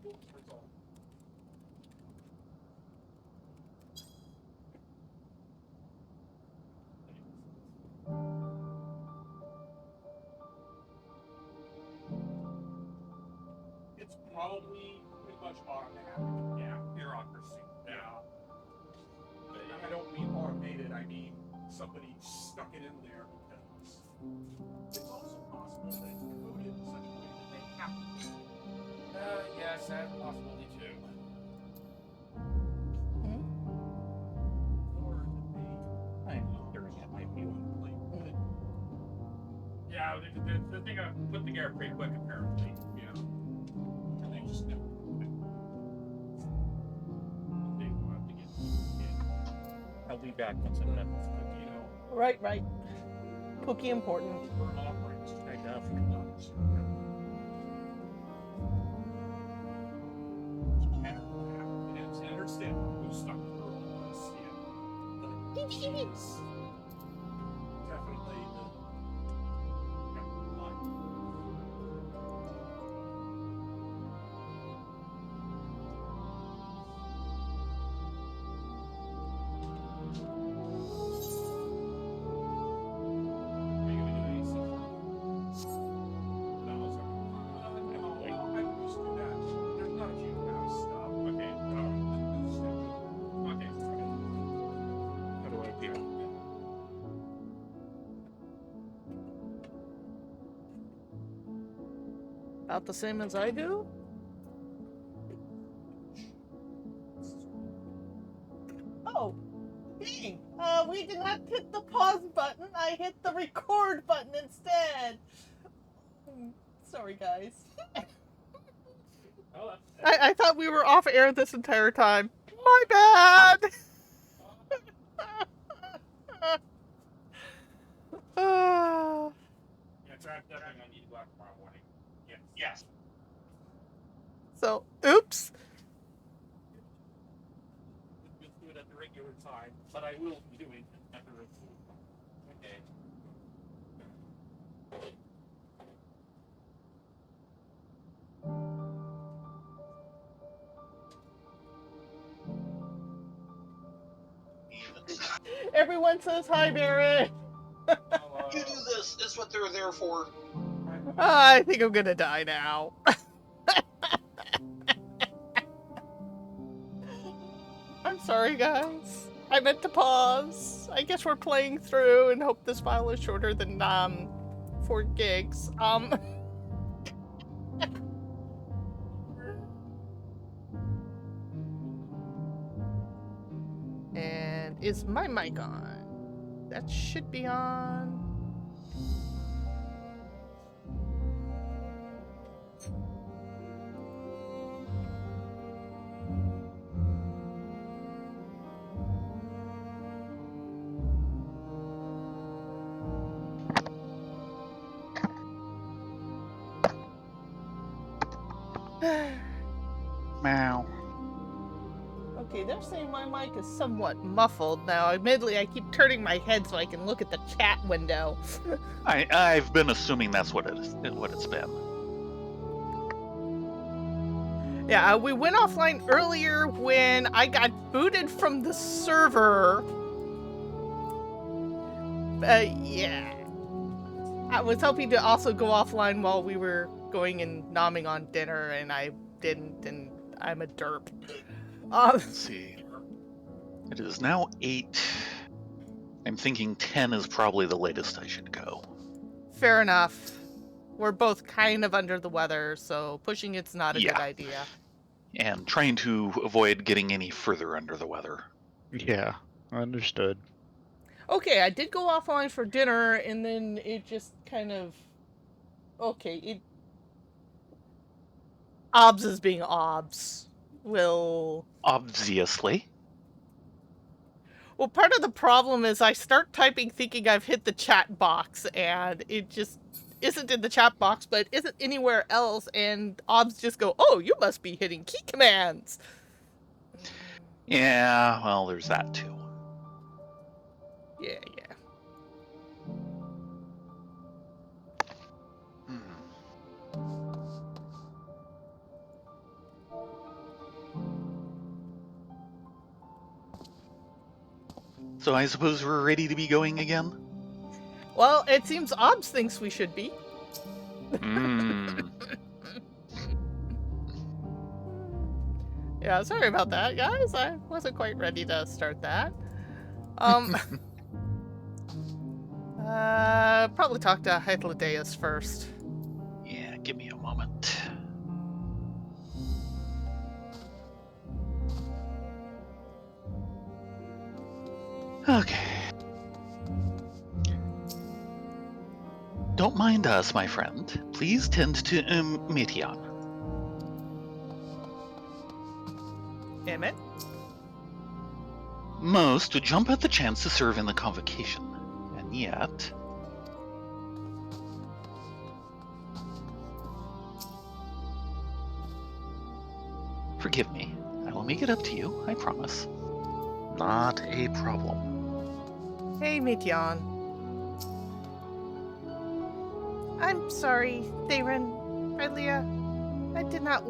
That's all. It's probably pretty much automatic. Yeah, bureaucracy. Yeah. I don't mean automated, I mean somebody stuck it in there because it's also possible that it's coded in such a way that they have to. Yes, that's a possibility too. Or that I'm staring at my view on Playthru. yeah, the thing I put together pretty quick apparently. Yeah. And they just never put it. They will have to get I'll be back once I'm done with cooking. you know. Right. Cookie important. Burn offerings. I know. I understand who's stuck through all this. Yeah. But it's definitely the line. Are you gonna do any stuff? No, it's okay. No, I can just do that. There's not a huge amount of stuff. Okay. Okay. How do I appear? About the same as I do? Oh, hey, we did not hit the pause button. I hit the record button instead. Sorry, guys. Oh, I thought we were off air this entire time. My bad. yeah, definitely I need to go out tomorrow morning. Yes. So, oops. We'll do it at the regular time, but I will be doing it at the regular time. Okay. Everyone says hi, Barrett. You do this. It's what they're there for. I think I'm gonna die now. I'm sorry, guys. I meant to pause. I guess we're playing through and hope this file is shorter than 4 gigs. And is my mic on? That should be on. Meow. Okay, they're saying my mic is somewhat muffled now. Admittedly, I keep turning my head so I can look at the chat window. I've been assuming that's what it's been. Yeah, we went offline earlier when I got booted from the server. Yeah. I was hoping to also go offline while we were going and nomming on dinner, and I didn't, and I'm a derp. Let's see. It is now 8. I'm thinking 10 is probably the latest I should go. Fair enough. We're both kind of under the weather, so pushing it's not a good idea. And trying to avoid getting any further under the weather. Yeah, understood. Okay, I did go offline for dinner, and then it just kind of... Okay, OBS is being OBS. Obviously. Well, part of the problem is I start typing thinking I've hit the chat box, and it just isn't in the chat box, but isn't anywhere else, and OBS just go, oh, you must be hitting key commands. Yeah, well, there's that too. Yeah. So I suppose we're ready to be going again? Well, it seems Obs thinks we should be. Hmm. Yeah, sorry about that, guys. I wasn't quite ready to start that. Probably talk to Hythlodeus first. Yeah, give me a moment. Okay. Don't mind us, my friend. Please tend to Meteon. Emmett? Most would jump at the chance to serve in the convocation, and yet... Forgive me. I will make it up to you, I promise. Not a problem. Hey, Meteon. I'm sorry, Thayrin, Rylea. I did not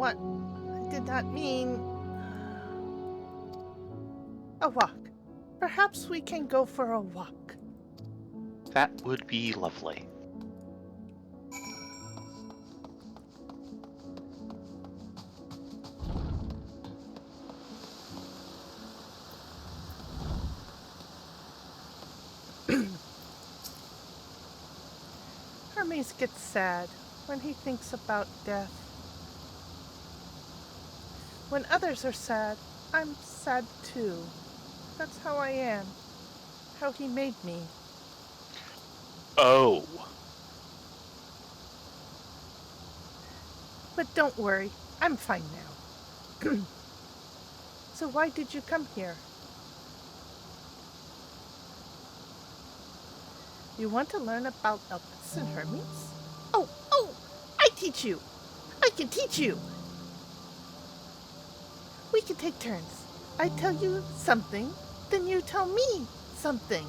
mean... A walk. Perhaps we can go for a walk. That would be lovely. Hermes gets sad when he thinks about death. When others are sad, I'm sad too. That's how I am. How he made me. Oh. But don't worry, I'm fine now. So why did you come here? You want to learn about Elpis and Hermes? Oh, I teach you. I can teach you. We can take turns. I tell you something, then you tell me something.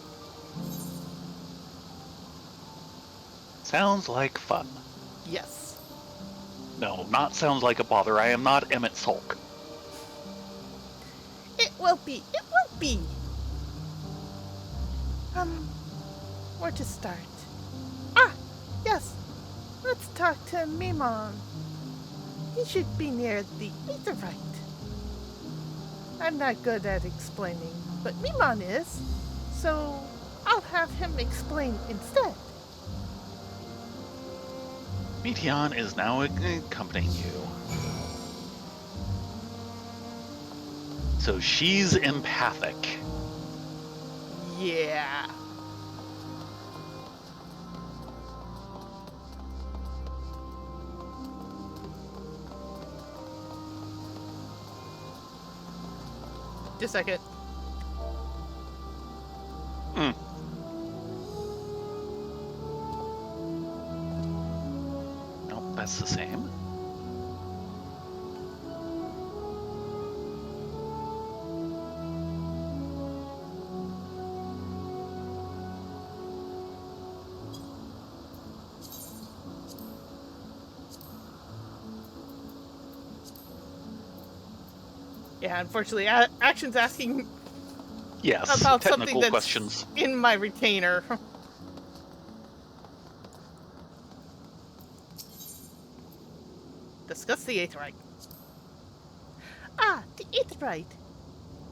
Sounds like fun. Yes. No, not sounds like a bother. I am not Emmett Sulk. It will be. It will be. Where to start? Ah, yes. Let's talk to Mimon. He should be near the Aetherite. I'm not good at explaining, but Mimon is, so I'll have him explain instead. Meteon is now accompanying you. So she's empathic. Yeah. Just a second. Nope, that's the same. Yeah, unfortunately, Action's asking Yes, about technical something that's questions. in my retainer. Discuss the Aetherite. Ah, the Aetherite.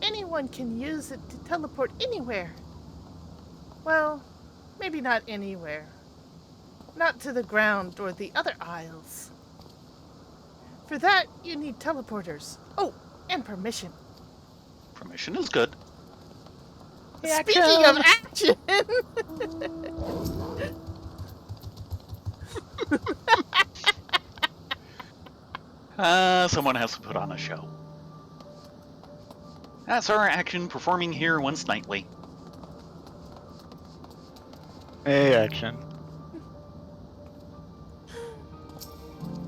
Anyone can use it to teleport anywhere. Well, maybe not anywhere. Not to the ground or the other isles. For that, you need teleporters. Oh, and permission. Permission is good. Speaking of action! Someone has to put on a show. That's our Action performing here once nightly. Hey, Action.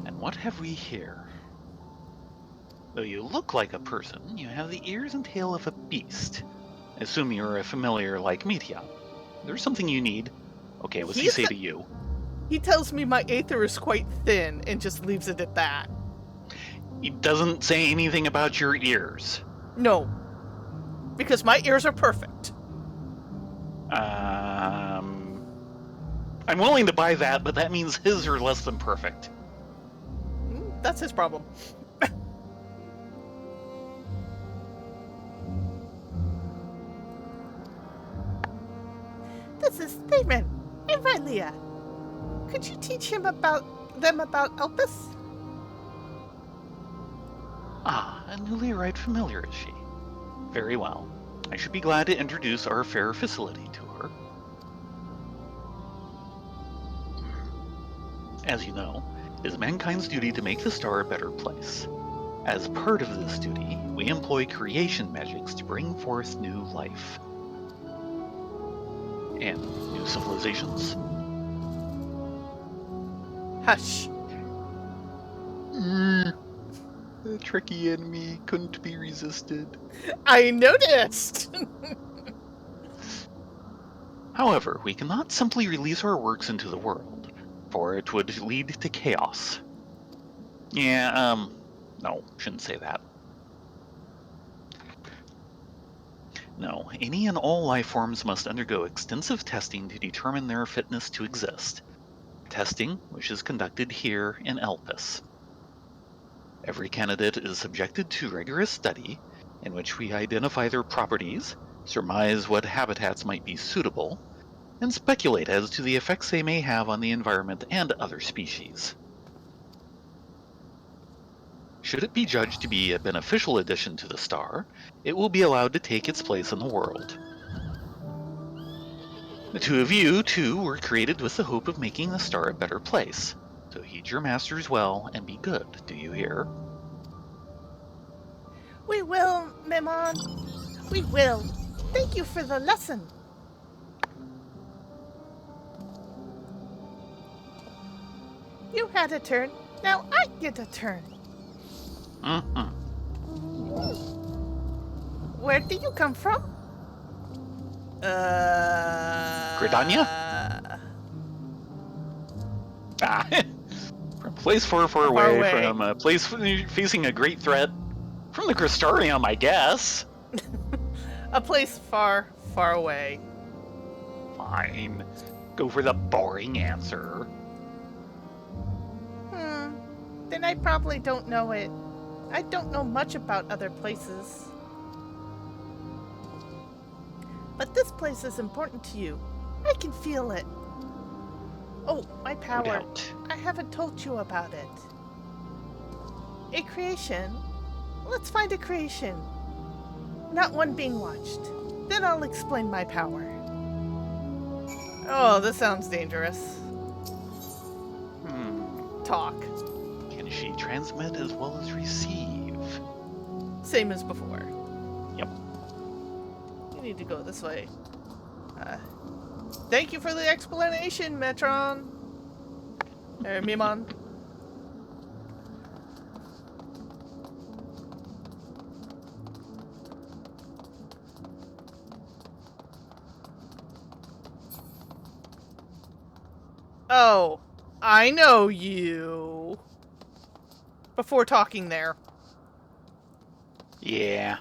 And what have we here? Though you look like a person, you have the ears and tail of a beast. I assume you're a familiar like Meteon. There's something you need. Okay, what's he say to you? He tells me my aether is quite thin and just leaves it at that. He doesn't say anything about your ears. No. Because my ears are perfect. I'm willing to buy that, but that means his are less than perfect. That's his problem. This is Thayrin and Rylea. Could you teach them about Elpis? Ah, a newly arrived familiar, is she? Very well. I should be glad to introduce our fair facility to her. As you know, it is mankind's duty to make the star a better place. As part of this duty, we employ creation magics to bring forth new life. And new civilizations. Hush. The tricky enemy couldn't be resisted. I noticed! However, we cannot simply release our works into the world, for it would lead to chaos. Yeah, no, shouldn't say that. No, any and all life forms must undergo extensive testing to determine their fitness to exist. Testing, which is conducted here in Elpis. Every candidate is subjected to rigorous study, in which we identify their properties, surmise what habitats might be suitable, and speculate as to the effects they may have on the environment and other species. Should it be judged to be a beneficial addition to the star, it will be allowed to take its place in the world. The two of you, too, were created with the hope of making the star a better place. So heed your masters well and be good, do you hear? We will, Memon. We will. Thank you for the lesson. You had a turn. Now I get a turn. Where do you come from? Gridania? From a place far, far away, from a place facing a great threat. From the Crystarium, I guess. A place far, far away. Fine. Go for the boring answer. Then I probably don't know it. I don't know much about other places. But this place is important to you. I can feel it. Oh, my power. No doubt. I haven't told you about it. A creation? Let's find a creation. Not one being watched. Then I'll explain my power. Oh, this sounds dangerous. Talk. Can she transmit as well as receive? Same as before. Yep. You need to go this way. Thank you for the explanation, Metron. Mimon. Oh, I know you. Before talking there. Yeah.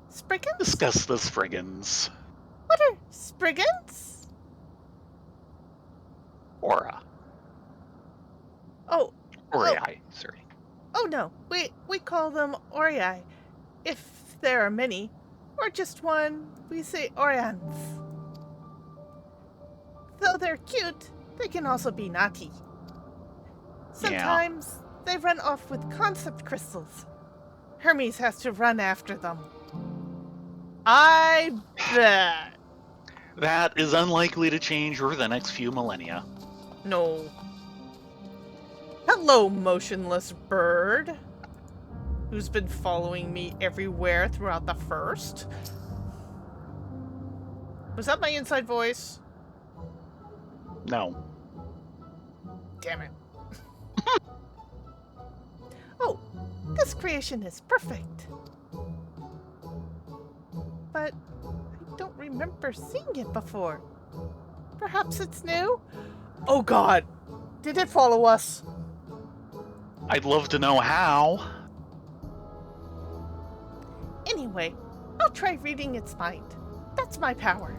Spriggans? Discuss the Spriggans. What are Spriggans? Aura. Oh. Aurai, sorry. Oh no, we call them Aurai. If there are many, or just one, we say Orians. Though they're cute, they can also be naughty. Sometimes they run off with concept crystals. Hermes has to run after them. I bet. That is unlikely to change over the next few millennia. No. Hello, motionless bird. Who's been following me everywhere throughout the first? Was that my inside voice? No. Damn it. Oh, this creation is perfect. But I don't remember seeing it before. Perhaps it's new? Oh god, did it follow us? I'd love to know how. Anyway, I'll try reading its mind. That's my power.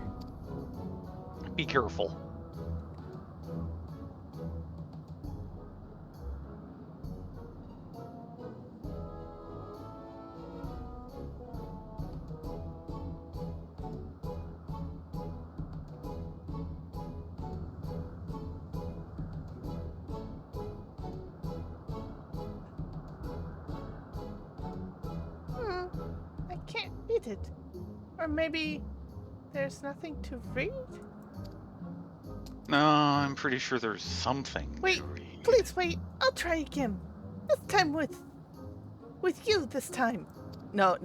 Be careful. I can't read it. Or maybe there's nothing to read? No, I'm pretty sure there's something Wait, to read. please wait. I'll try again. This time with you this time. No.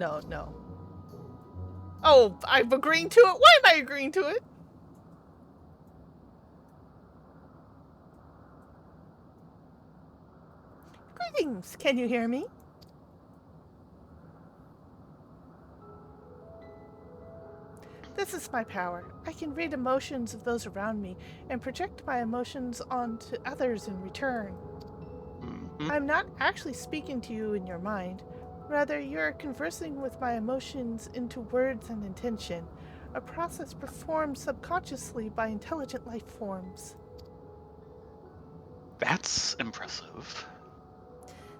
Oh, I'm agreeing to it? Why am I agreeing to it? Greetings, can you hear me? This is my power. I can read emotions of those around me and project my emotions onto others in return. Mhm. I'm not actually speaking to you in your mind. Rather, you're conversing with my emotions into words and intention, a process performed subconsciously by intelligent life forms. That's impressive.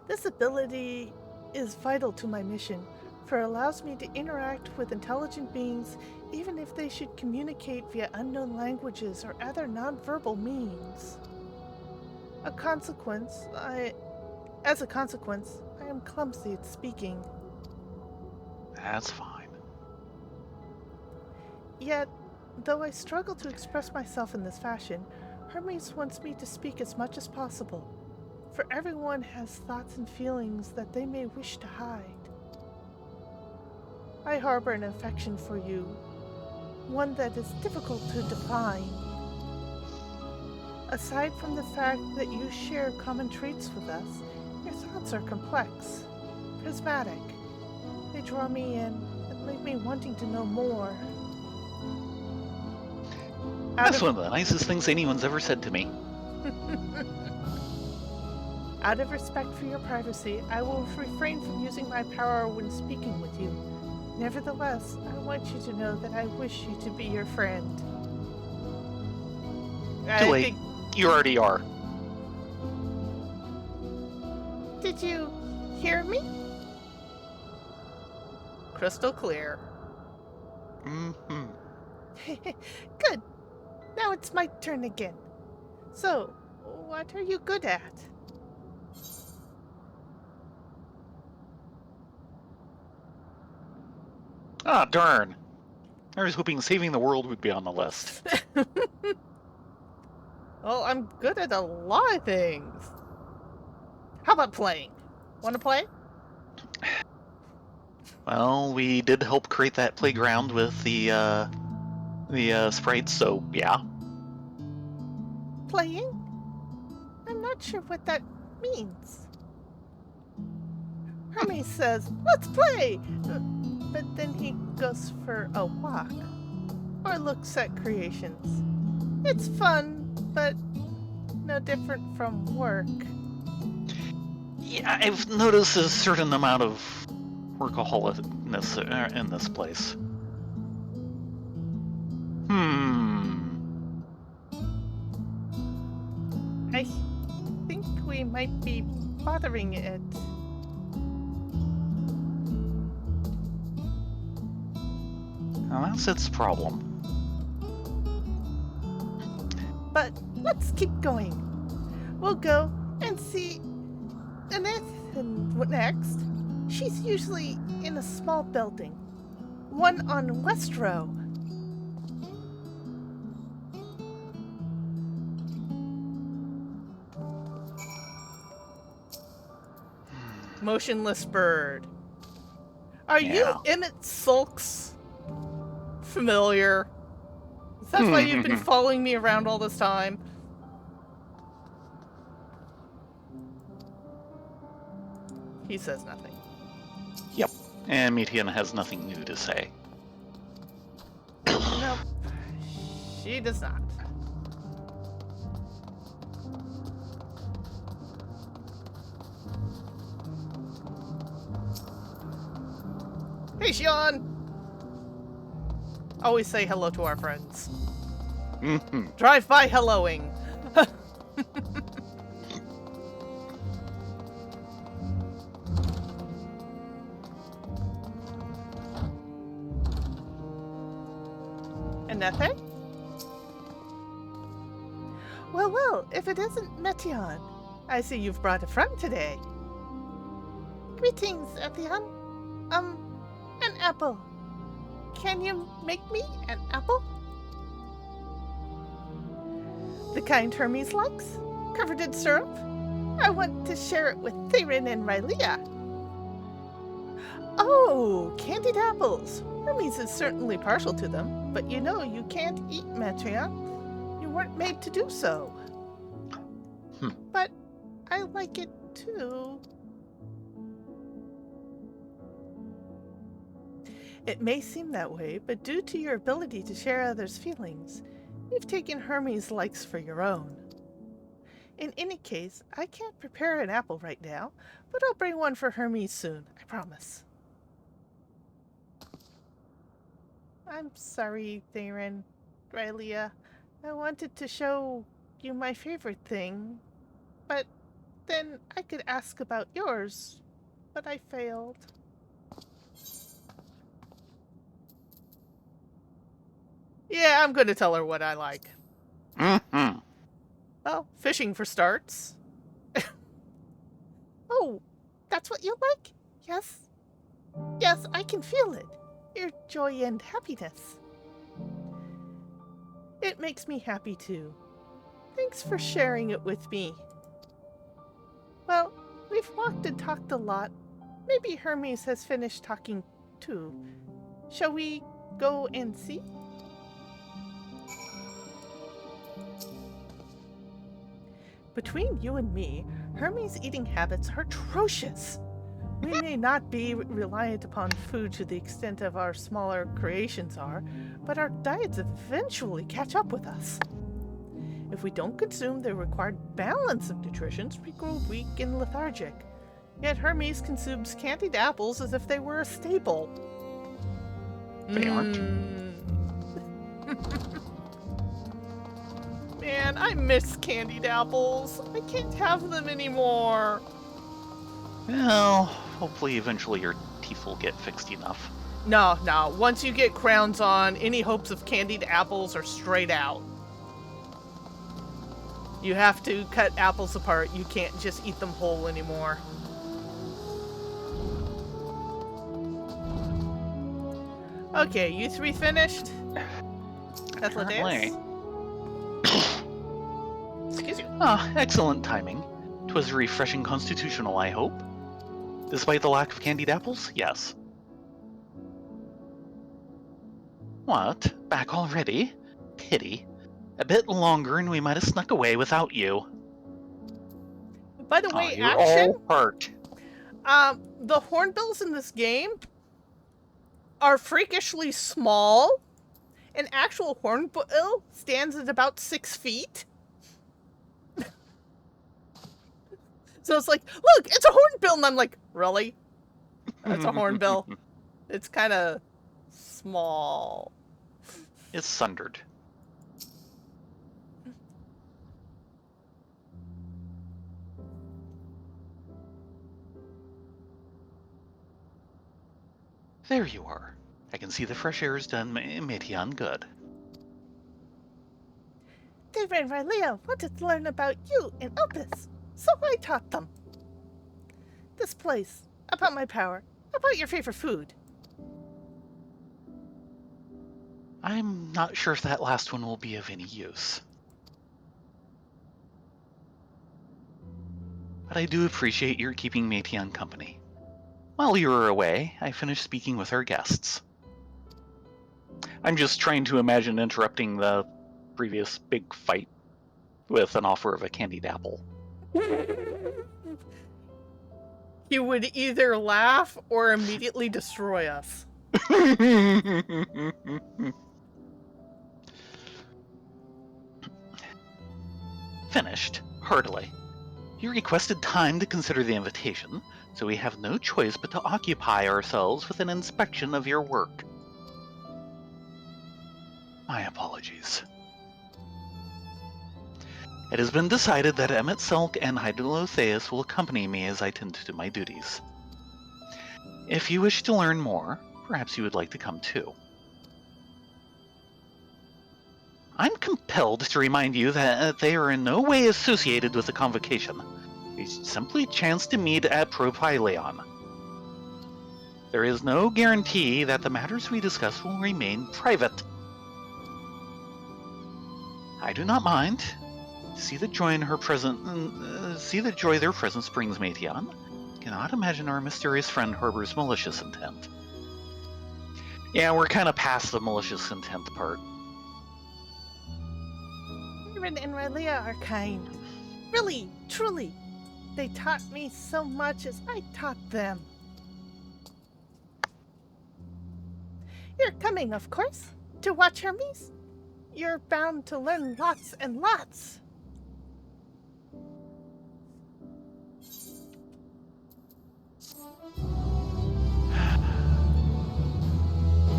This ability is vital to my mission, for it allows me to interact with intelligent beings even if they should communicate via unknown languages or other nonverbal means. As a consequence, I am clumsy at speaking. That's fine. Yet, though I struggle to express myself in this fashion, Hermes wants me to speak as much as possible, for everyone has thoughts and feelings that they may wish to hide. I harbor an affection for you, one that is difficult to define. Aside from the fact that you share common traits with us, your thoughts are complex, prismatic. They draw me in and leave me wanting to know more. That's one of the nicest things anyone's ever said to me. Out of respect for your privacy, I will refrain from using my power when speaking with you. Nevertheless, I want you to know that I wish you to be your friend. Too late. You already are. Did you hear me? Crystal clear. Mm-hmm. Good. Now it's my turn again. So, what are you good at? Ah, darn. I was hoping saving the world would be on the list. Well, I'm good at a lot of things. How about playing? Want to play? Well, we did help create that playground with the sprites, so yeah. Playing? I'm not sure what that means. Hermes says, let's play! But then he goes for a walk. Or looks at creations. It's fun, but no different from work. Yeah, I've noticed a certain amount of workaholicness in this place. I think we might be bothering it. Well, that's its problem. But let's keep going. We'll go and see Annette next. She's usually in a small building. One on West Row. Motionless bird. Are you Emmett Sulks? Familiar. That's why you've been following me around all this time. He says nothing. Yep. And Metian has nothing new to say. Nope. She does not. Hey, Sean! Always say hello to our friends. Drive-by helloing. Anethe? Well, well, if it isn't Metion. I see you've brought a friend today. Greetings, Ethion. An apple. Can you make me an apple? The kind Hermes likes? Covered in syrup? I want to share it with Thayrin and Rylea. Oh, candied apples. Hermes is certainly partial to them, but you know you can't eat Metria. You weren't made to do so. But I like it too. It may seem that way, but due to your ability to share others' feelings, you've taken Hermes' likes for your own. In any case, I can't prepare an apple right now, but I'll bring one for Hermes soon, I promise. I'm sorry, Thayrin, Rylea. I wanted to show you my favorite thing, but then I could ask about yours, but I failed. Yeah, I'm gonna tell her what I like. Well, fishing for starts. Oh, that's what you like? Yes? Yes, I can feel it. Your joy and happiness. It makes me happy too. Thanks for sharing it with me. Well, we've walked and talked a lot. Maybe Hermes has finished talking too. Shall we go and see? Between you and me, Hermes' eating habits are atrocious. We may not be reliant upon food to the extent of our smaller creations are, but our diets eventually catch up with us. If we don't consume the required balance of nutrition, we grow weak and lethargic. Yet Hermes consumes candied apples as if they were a staple. They aren't. Man, I miss candied apples. I can't have them anymore. Well, hopefully eventually your teeth will get fixed enough. No. Once you get crowns on, any hopes of candied apples are straight out. You have to cut apples apart. You can't just eat them whole anymore. Okay, you three finished? Apparently. Excuse you. Excellent timing. 'Twas refreshing constitutional, I hope. Despite the lack of candied apples, yes. What? Back already? Pity. A bit longer and we might have snuck away without you. By the way, You're action. all hurt. The hornbills in this game are freakishly small. An actual hornbill stands at about 6 feet. So it's like, look, it's a hornbill, and I'm like, really? That's a hornbill. It's kind of small. It's sundered. There you are. I can see the fresh air has done Metion good. Thayrin and Rylea wanted to learn about you and Opus, so I taught them. This place, about my power, about your favorite food. I'm not sure if that last one will be of any use. But I do appreciate your keeping Metion company. While you were away, I finished speaking with our guests. I'm just trying to imagine interrupting the previous big fight with an offer of a candied apple. He would either laugh or immediately destroy us. Finished, heartily. You requested time to consider the invitation, so we have no choice but to occupy ourselves with an inspection of your work. My apologies. It has been decided that Emmett Selk and Hydalotheus will accompany me as I tend to my duties. If you wish to learn more, perhaps you would like to come too. I'm compelled to remind you that they are in no way associated with the convocation. We simply chanced to meet at Propyleon. There is no guarantee that the matters we discuss will remain private. I do not mind. See the joy their presence brings, Mateion. Cannot imagine our mysterious friend harbors malicious intent. Yeah, we're kind of past the malicious intent part. Thayrin and Rylea are kind. Really, truly. They taught me so much as I taught them. You're coming, of course, to watch Hermes. You're bound to learn lots and lots.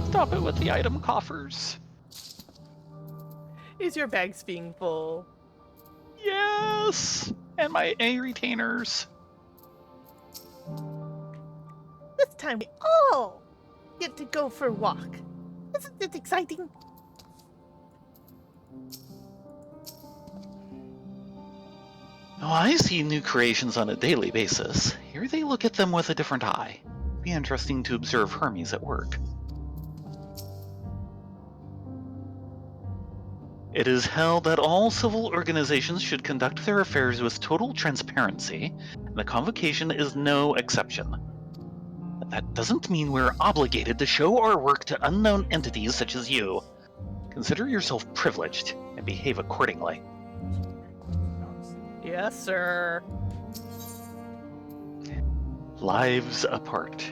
Stop it with the item coffers. Is your bags being full? Yes! And my A retainers. This time we all get to go for a walk. Isn't it exciting? Oh, I see new creations on a daily basis. Here they look at them with a different eye. Be interesting to observe Hermes at work. It is held that all civil organizations should conduct their affairs with total transparency, and the convocation is no exception. But that doesn't mean we're obligated to show our work to unknown entities such as you. Consider yourself privileged and behave accordingly. Yes, sir. Lives apart.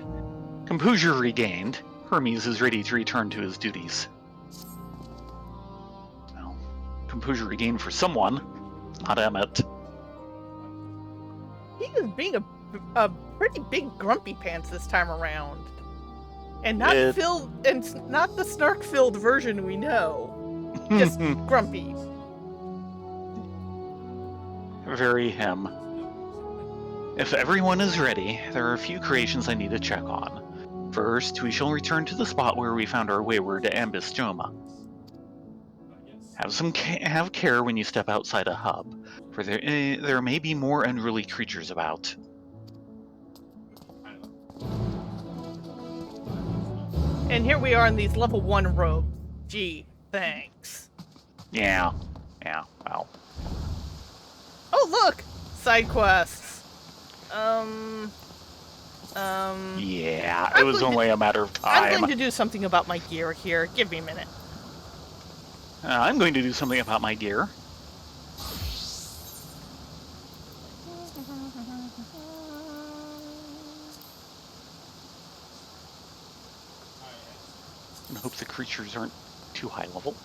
Composure regained, Hermes is ready to return to his duties. Well, composure regained for someone, not Emmett. He is being a pretty big grumpy pants this time around. And not not the snark-filled version we know. Just grumpy. Very him. If everyone is ready, there are a few creations I need to check on. First, we shall return to the spot where we found our wayward Ambystoma. Have care when you step outside a hub, for there may be more unruly creatures about. And here we are in these level 1 robes. Gee, thanks. Yeah, well. Oh, look! Side quests. Yeah, it was only a matter of time. I'm going to do something about my gear here. Give me a minute. I'm going to do something about my gear. And hope the creatures aren't too high level.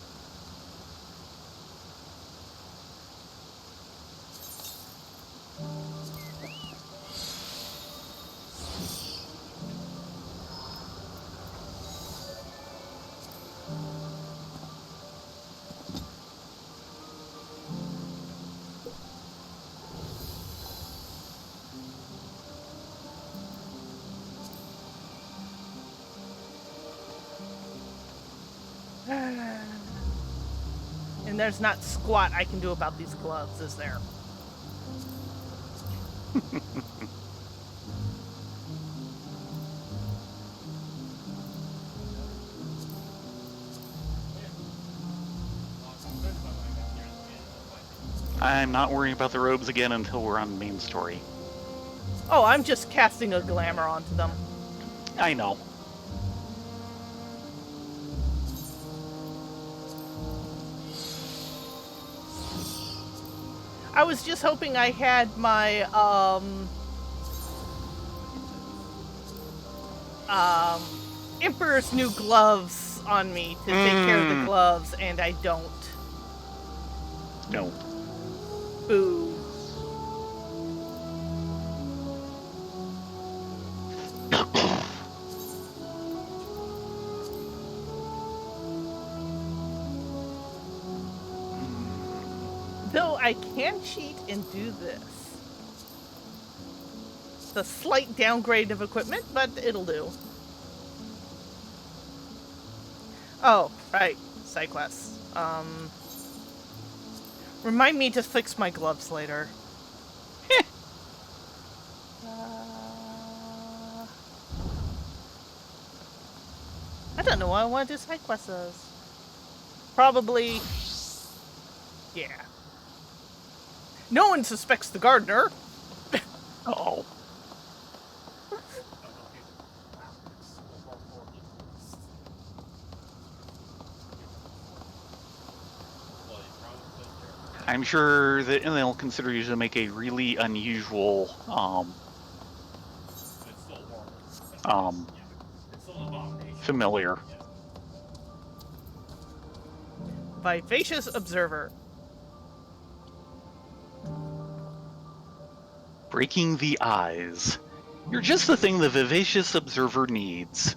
And there's not squat I can do about these gloves, is there? I'm not worrying about the robes again until we're on the main story. Oh, I'm just casting a glamour onto them. I know. I was just hoping I had my, Emperor's New Gloves on me to take care of the gloves, and I don't. No. Boo. I can cheat and do this. It's a slight downgrade of equipment, but it'll do. Oh, right. Side quests. Remind me to fix my gloves later. I don't know what I want to do side quests as. Probably... yeah. No one suspects the gardener. Oh. I'm sure that they'll consider you to make a really unusual, familiar. Vivacious observer. Breaking the eyes. You're just the thing the vivacious observer needs.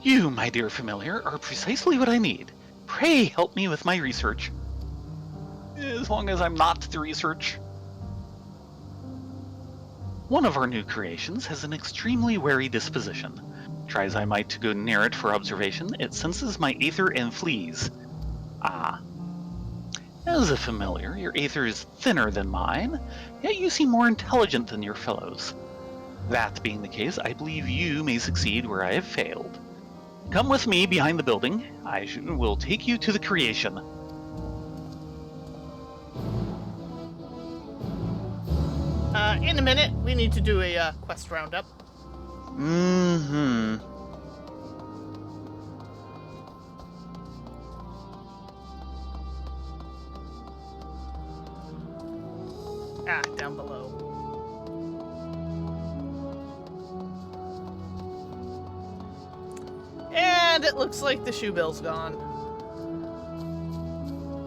You, my dear familiar, are precisely what I need. Pray help me with my research. As long as I'm not the research. One of our new creations has an extremely wary disposition. Try as I might to go near it for observation, it senses my aether and flees. Ah. As a familiar, your aether is thinner than mine, yet you seem more intelligent than your fellows. That being the case, I believe you may succeed where I have failed. Come with me behind the building. I will take you to the creation. In a minute, we need to do a quest roundup. Mm-hmm. Down below. And it looks like the shoe bill's gone.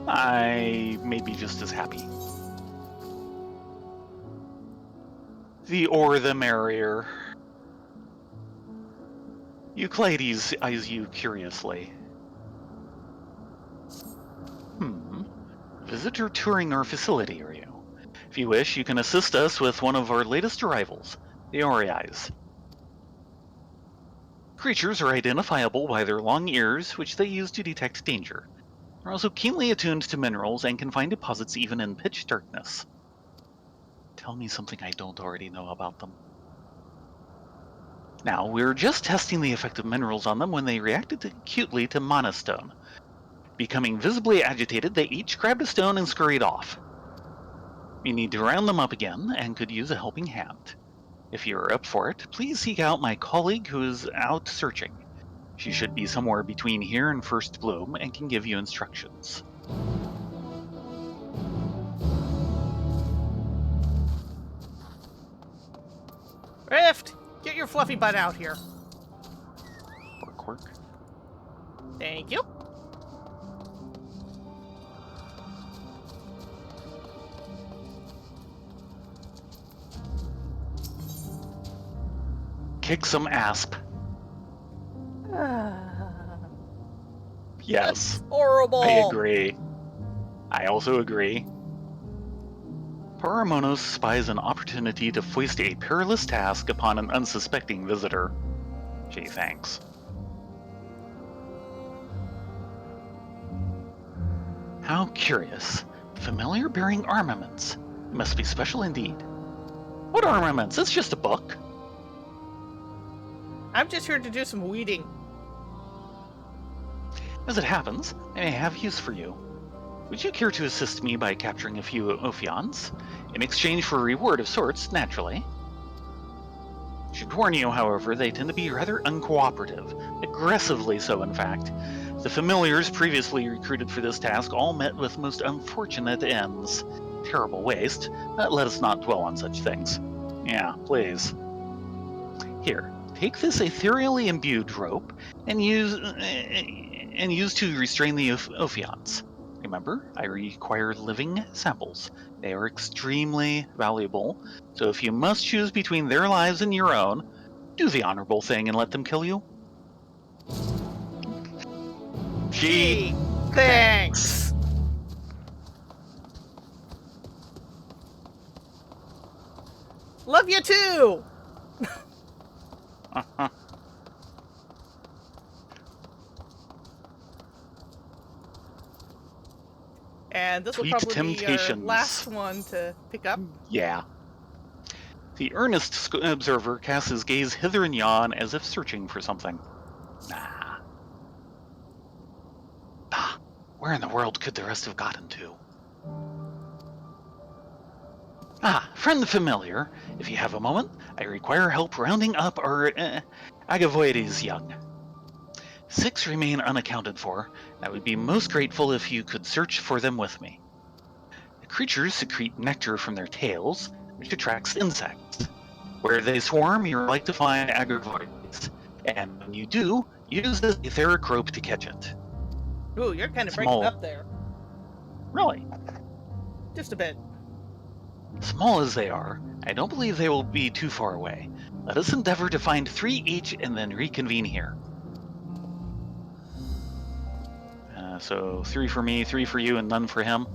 I may be just as happy. The ore the merrier. Euclides eyes you curiously. Visitor touring our facility, are you? If you wish, you can assist us with one of our latest arrivals, the Oreis. Creatures are identifiable by their long ears, which they use to detect danger. They're also keenly attuned to minerals and can find deposits even in pitch darkness. Tell me something I don't already know about them. Now, we're just testing the effect of minerals on them when they reacted acutely to monostone. Becoming visibly agitated, they each grabbed a stone and scurried off. You need to round them up again and could use a helping hand. If you're up for it, please seek out my colleague who is out searching. She should be somewhere between here and First Bloom and can give you instructions. Rift, get your fluffy butt out here. Work. Thank you. Kick some asp. Yes. That's horrible. I agree. I also agree. Paramonos spies an opportunity to foist a perilous task upon an unsuspecting visitor. Gee, thanks. How curious. Familiar bearing armaments. It must be special indeed. What armaments? It's just a book. I'm just here to do some weeding. As it happens, I may have use for you. Would you care to assist me by capturing a few Ophions? In exchange for a reward of sorts, naturally. Should warn you, however, they tend to be rather uncooperative. Aggressively so, in fact. The familiars previously recruited for this task all met with most unfortunate ends. Terrible waste. Let us not dwell on such things. Yeah, please. Here, take this ethereally imbued rope and use to restrain the Ophions. Remember, I require living samples. They are extremely valuable, so if you must choose between their lives and your own, do the honorable thing and let them kill you. Gee. Thanks. Love you too. Uh-huh. And this will Sweet probably be our temptations. last one to pick up. Yeah. The earnest observer casts his gaze hither and yon as if searching for something. Nah. Ah, where in the world could the rest have gotten to? Ah, friend familiar, if you have a moment, I require help rounding up our Agavoides young. 6 remain unaccounted for. I would be most grateful if you could search for them with me. The creatures secrete nectar from their tails, which attracts insects. Where they swarm, you're like to find Agavoides, and when you do, use this etheric rope to catch it. Ooh, you're kind of Small. breaking up there. Really? Just a bit. Small as they are, I don't believe they will be too far away. Let us endeavor to find 3 each and then reconvene here. So 3 for me, 3 for you, and none for him.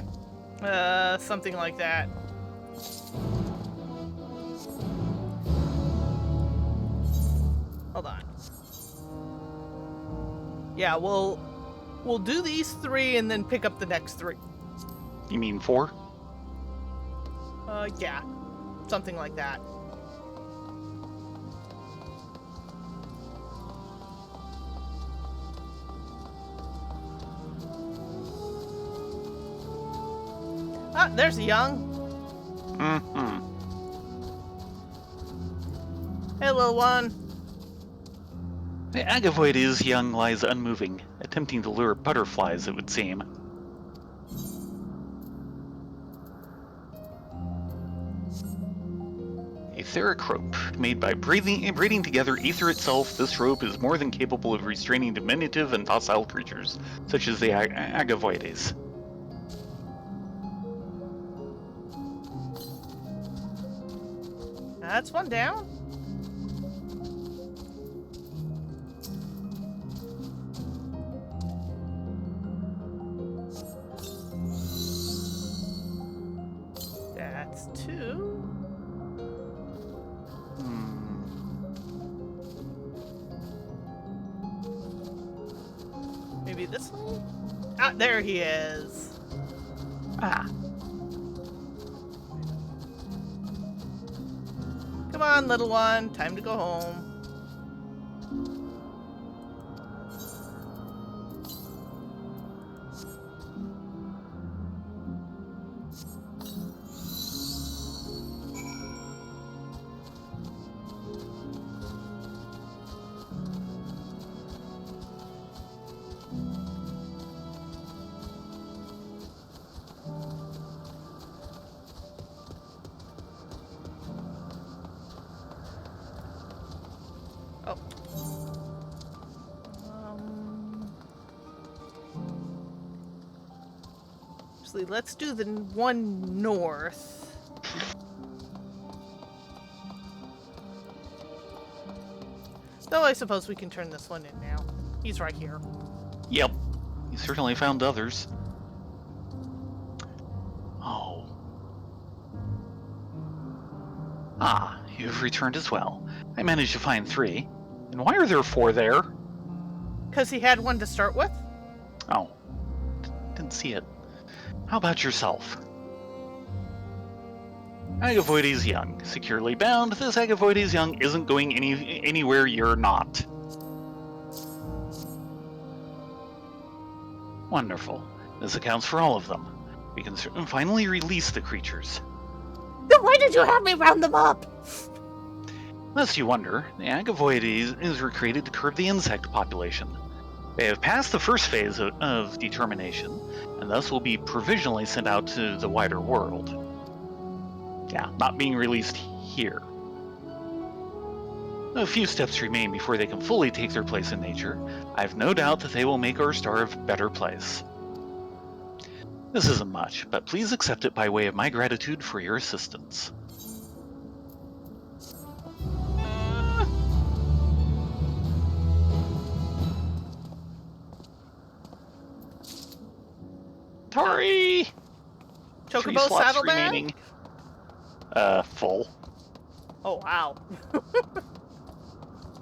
Something like that. Hold on. Yeah, we'll do these 3 and then pick up the next 3. You mean 4? Yeah. Something like that. Ah, there's a young. Mm-hmm. Hey, little one. The Agavoides young lies unmoving, attempting to lure butterflies, it would seem. Etheric rope. Made by braiding together ether itself, this rope is more than capable of restraining diminutive and docile creatures, such as the Agavoides. That's one down. That's 2. Maybe this one? Ah, there he is. Ah. Come on, little one. Time to go home. Oh. Actually, let's do the one north. Though I suppose we can turn this one in now. He's right here. Yep. You certainly found others. Oh. Ah, you've returned as well. I managed to find 3. And why are there 4 there? Because he had one to start with? Oh. Didn't see it. How about yourself? Agavoides young. Securely bound, this Agavoides young isn't going anywhere you're not. Wonderful. This accounts for all of them. We can finally release the creatures. Then why did you have me round them up? Lest you wonder, the Agavoides were created to curb the insect population. They have passed the first phase of determination, and thus will be provisionally sent out to the wider world. Yeah, not being released here. A few steps remain before they can fully take their place in nature. I've no doubt that they will make our star a better place. This isn't much, but please accept it by way of my gratitude for your assistance. Tori! 3 Chocobo slots saddlebag? remaining. Full. Oh, wow.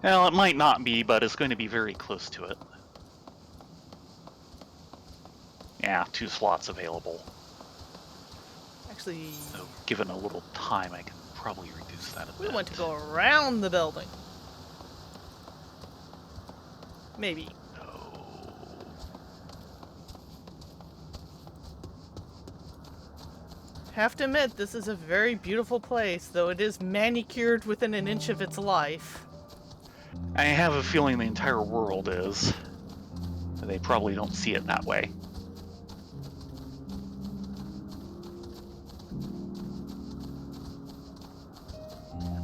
Well, it might not be, but it's going to be very close to it. Yeah, 2 slots available. Actually, So, given a little time, I can probably reduce that a we bit. want to go around the building. Maybe. No. Have to admit, this is a very beautiful place, though it is manicured within an inch of its life. I have a feeling the entire world is. They probably don't see it that way.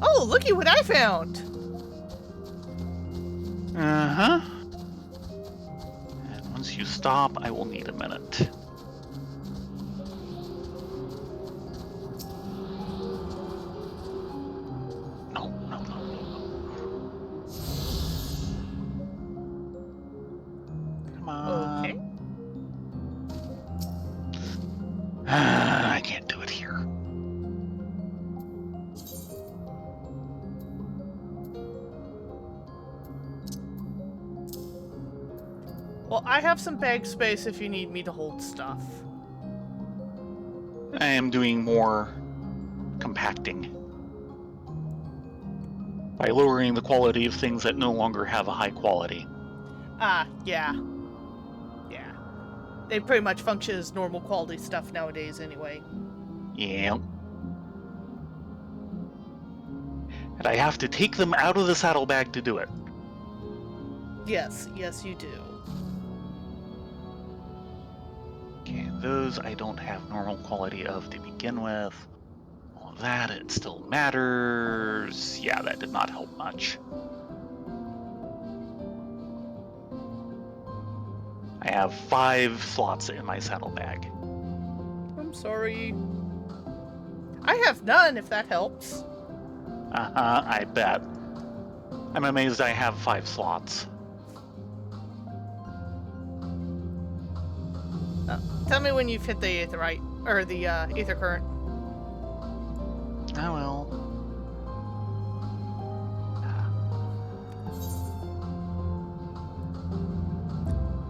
Oh, looky what I found! Uh-huh. And once you stop, I will need a minute. No, no, no, no. Come on. Okay. I can't do it here. Well, I have some bag space if you need me to hold stuff. I am doing more compacting. By lowering the quality of things that no longer have a high quality. Ah, yeah. Yeah. They pretty much function as normal quality stuff nowadays anyway. Yeah. And I have to take them out of the saddlebag to do it. Yes, yes you do. Okay, those I don't have normal quality of to begin with. All of that, it still matters. Yeah, that did not help much. I have 5 slots in my saddlebag. I'm sorry. I have none, if that helps. Uh-huh, I bet. I'm amazed I have 5 slots. Tell me when you've hit the aetherite, or the ether current. Oh well.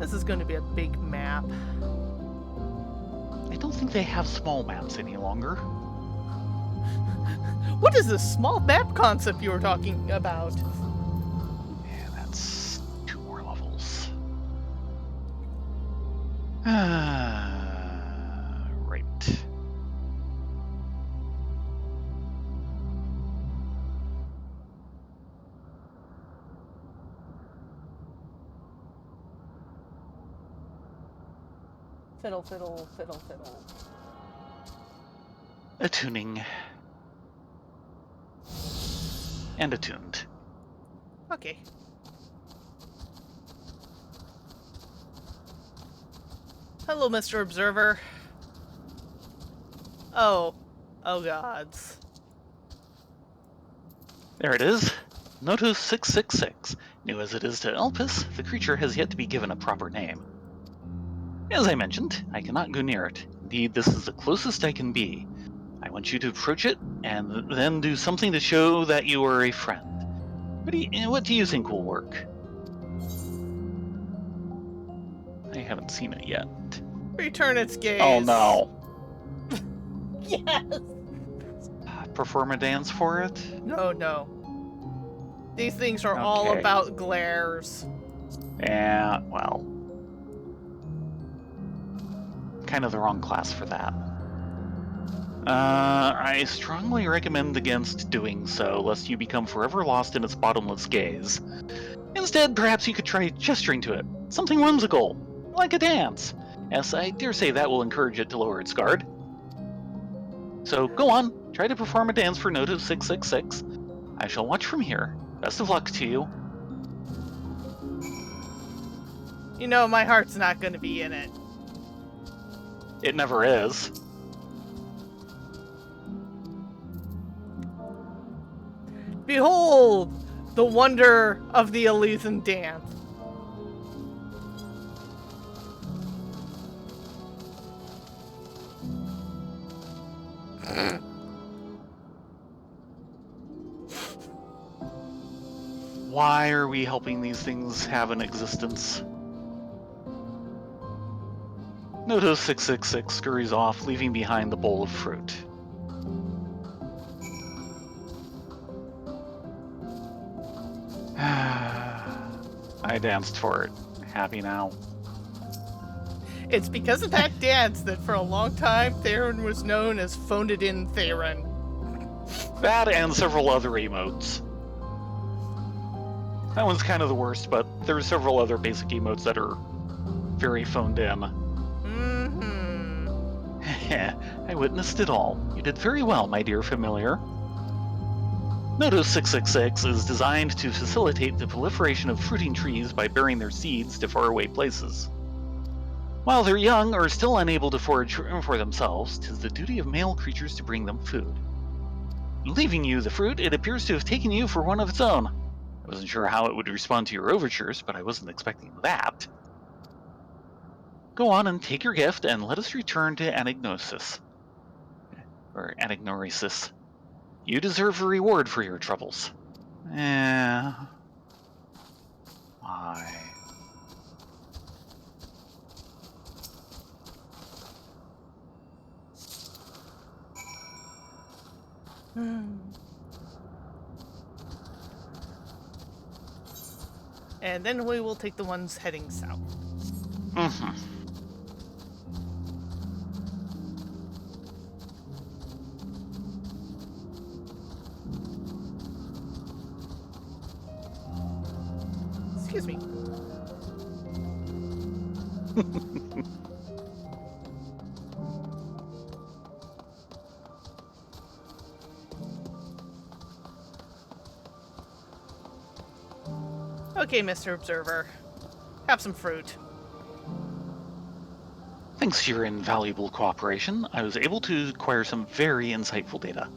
This is going to be a big map. I don't think they have small maps any longer. What is this small map concept you were talking about? Yeah, that's 2 more levels. Right. Fiddle, fiddle, fiddle, fiddle. Attuning. And attuned. Okay. Hello, Mr. Observer. Oh. Oh, gods. There it is. Notus 666. New as it is to Elpis, the creature has yet to be given a proper name. As I mentioned, I cannot go near it. Indeed, this is the closest I can be. I want you to approach it, and then do something to show that you are a friend. What do you think will work? I haven't seen it yet. Return its gaze. Oh no. Yes! Perform a dance for it? No, no. These things are all Okay. about glares. Yeah, well. Kind of the wrong class for that. I strongly recommend against doing so, lest you become forever lost in its bottomless gaze. Instead, perhaps you could try gesturing to it. Something whimsical, like a dance. Yes, I dare say that will encourage it to lower its guard. So go on, try to perform a dance for Noto 666. I shall watch from here. Best of luck to you. You know, my heart's not going to be in it. It never is. Behold, the wonder of the Elysian dance. Why are we helping these things have an existence? Noto 666 scurries off, leaving behind the bowl of fruit. I danced for it. Happy now. It's because of that dance that for a long time Thayrin was known as Phoned It In Thayrin. That and several other emotes. That one's kind of the worst, but there are several other basic emotes that are very phoned in. Mm-hmm. I witnessed it all. You did very well, my dear familiar. Noto 666 is designed to facilitate the proliferation of fruiting trees by bearing their seeds to faraway places. While they're young or still unable to forage for themselves, 'tis the duty of male creatures to bring them food. Leaving you the fruit, it appears to have taken you for one of its own. I wasn't sure how it would respond to your overtures, but I wasn't expecting that. Go on and take your gift, and let us return to Anagnosis. Or Anagnoresis. You deserve a reward for your troubles. Why? And then we will take the ones heading south. Mm-hmm. Excuse me. Okay, Mr. Observer. Have some fruit. Thanks to your invaluable cooperation, I was able to acquire some very insightful data.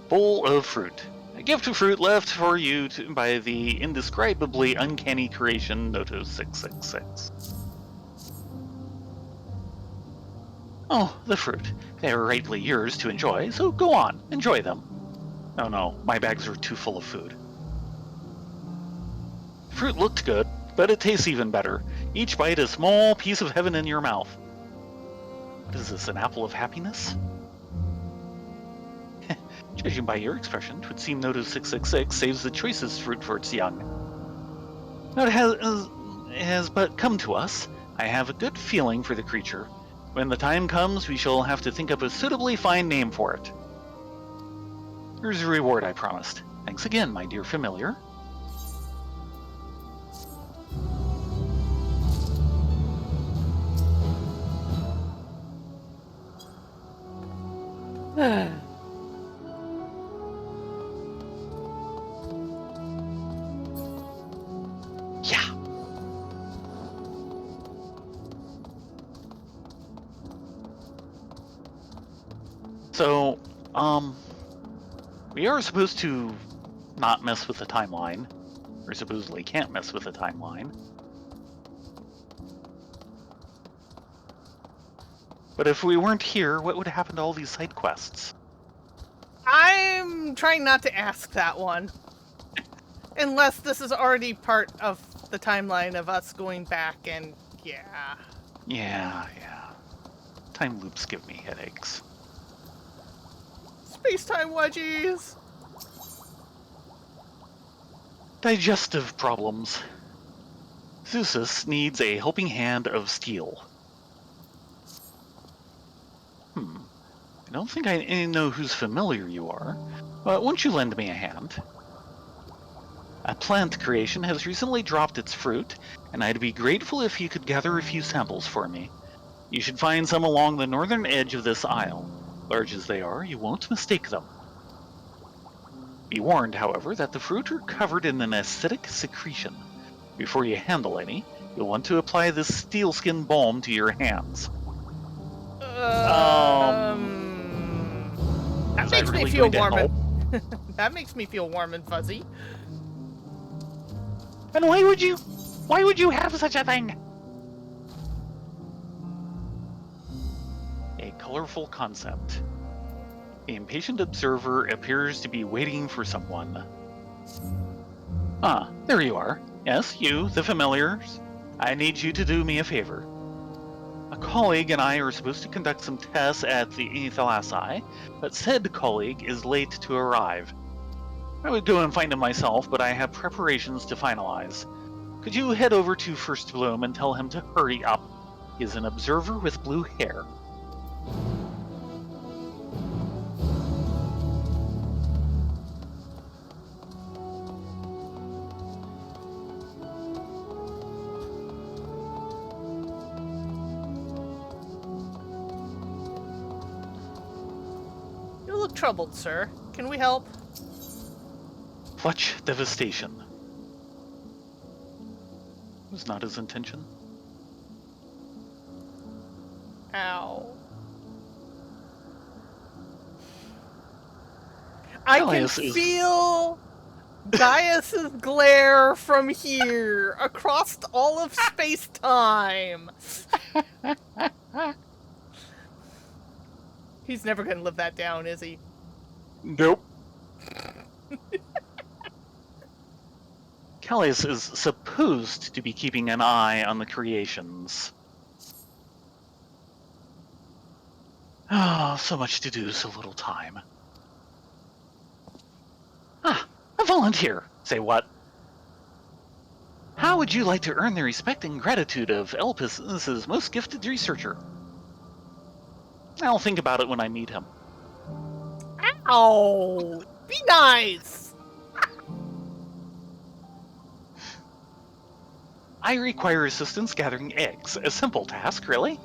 Bowl of fruit. A gift of fruit left for you by the indescribably uncanny creation Noto 666. Oh, the fruit. They are rightly yours to enjoy, so go on, enjoy them. Oh no, my bags are too full of food. The fruit looked good, but it tastes even better. Each bite a small piece of heaven in your mouth. What is this, an apple of happiness? Judging by your expression, 'twould seem Noto 666 saves the choicest fruit for its young. Now it has but come to us. I have a good feeling for the creature. When the time comes, we shall have to think up a suitably fine name for it. Here's a reward I promised. Thanks again, my dear familiar. Yeah. So, we are supposed to not mess with the timeline. Or supposedly can't mess with the timeline. But if we weren't here, what would happen to all these side quests? I'm trying not to ask that one. Unless this is already part of the timeline of us going back and yeah. Yeah. Time loops give me headaches. Space-time wedgies! Digestive problems. Zeus needs a helping hand of steel. I don't think I know whose familiar you are, but won't you lend me a hand? A plant creation has recently dropped its fruit, and I'd be grateful if you could gather a few samples for me. You should find some along the northern edge of this isle. Large as they are, you won't mistake them. Be warned, however, that the fruit are covered in an acidic secretion. Before you handle any, you'll want to apply this steelskin balm to your hands. That Is makes really me feel going to warm. help? That makes me feel warm and fuzzy. And why would you have such a thing? A colorful concept. The impatient observer appears to be waiting for someone. Ah, there you are. Yes, you, the familiars. I need you to do me a favor. A colleague and I are supposed to conduct some tests at the Thalassi, but said colleague is late to arrive. I would go and find him myself, but I have preparations to finalize. Could you head over to First Bloom and tell him to hurry up? He is an observer with blue hair. You look troubled, sir. Can we help? Clutch devastation. Was not his intention. Ow. I can Gaius is- feel Gaius's glare from here across all of space-time. He's never gonna live that down, is he? Nope. Callius is supposed to be keeping an eye on the creations. Ah, so much to do, so little time. Ah, a volunteer. Say what? How would you like to earn the respect and gratitude of Elpis's most gifted researcher? I'll think about it when I meet him. Ow! Be nice! I require assistance gathering eggs. A simple task, really?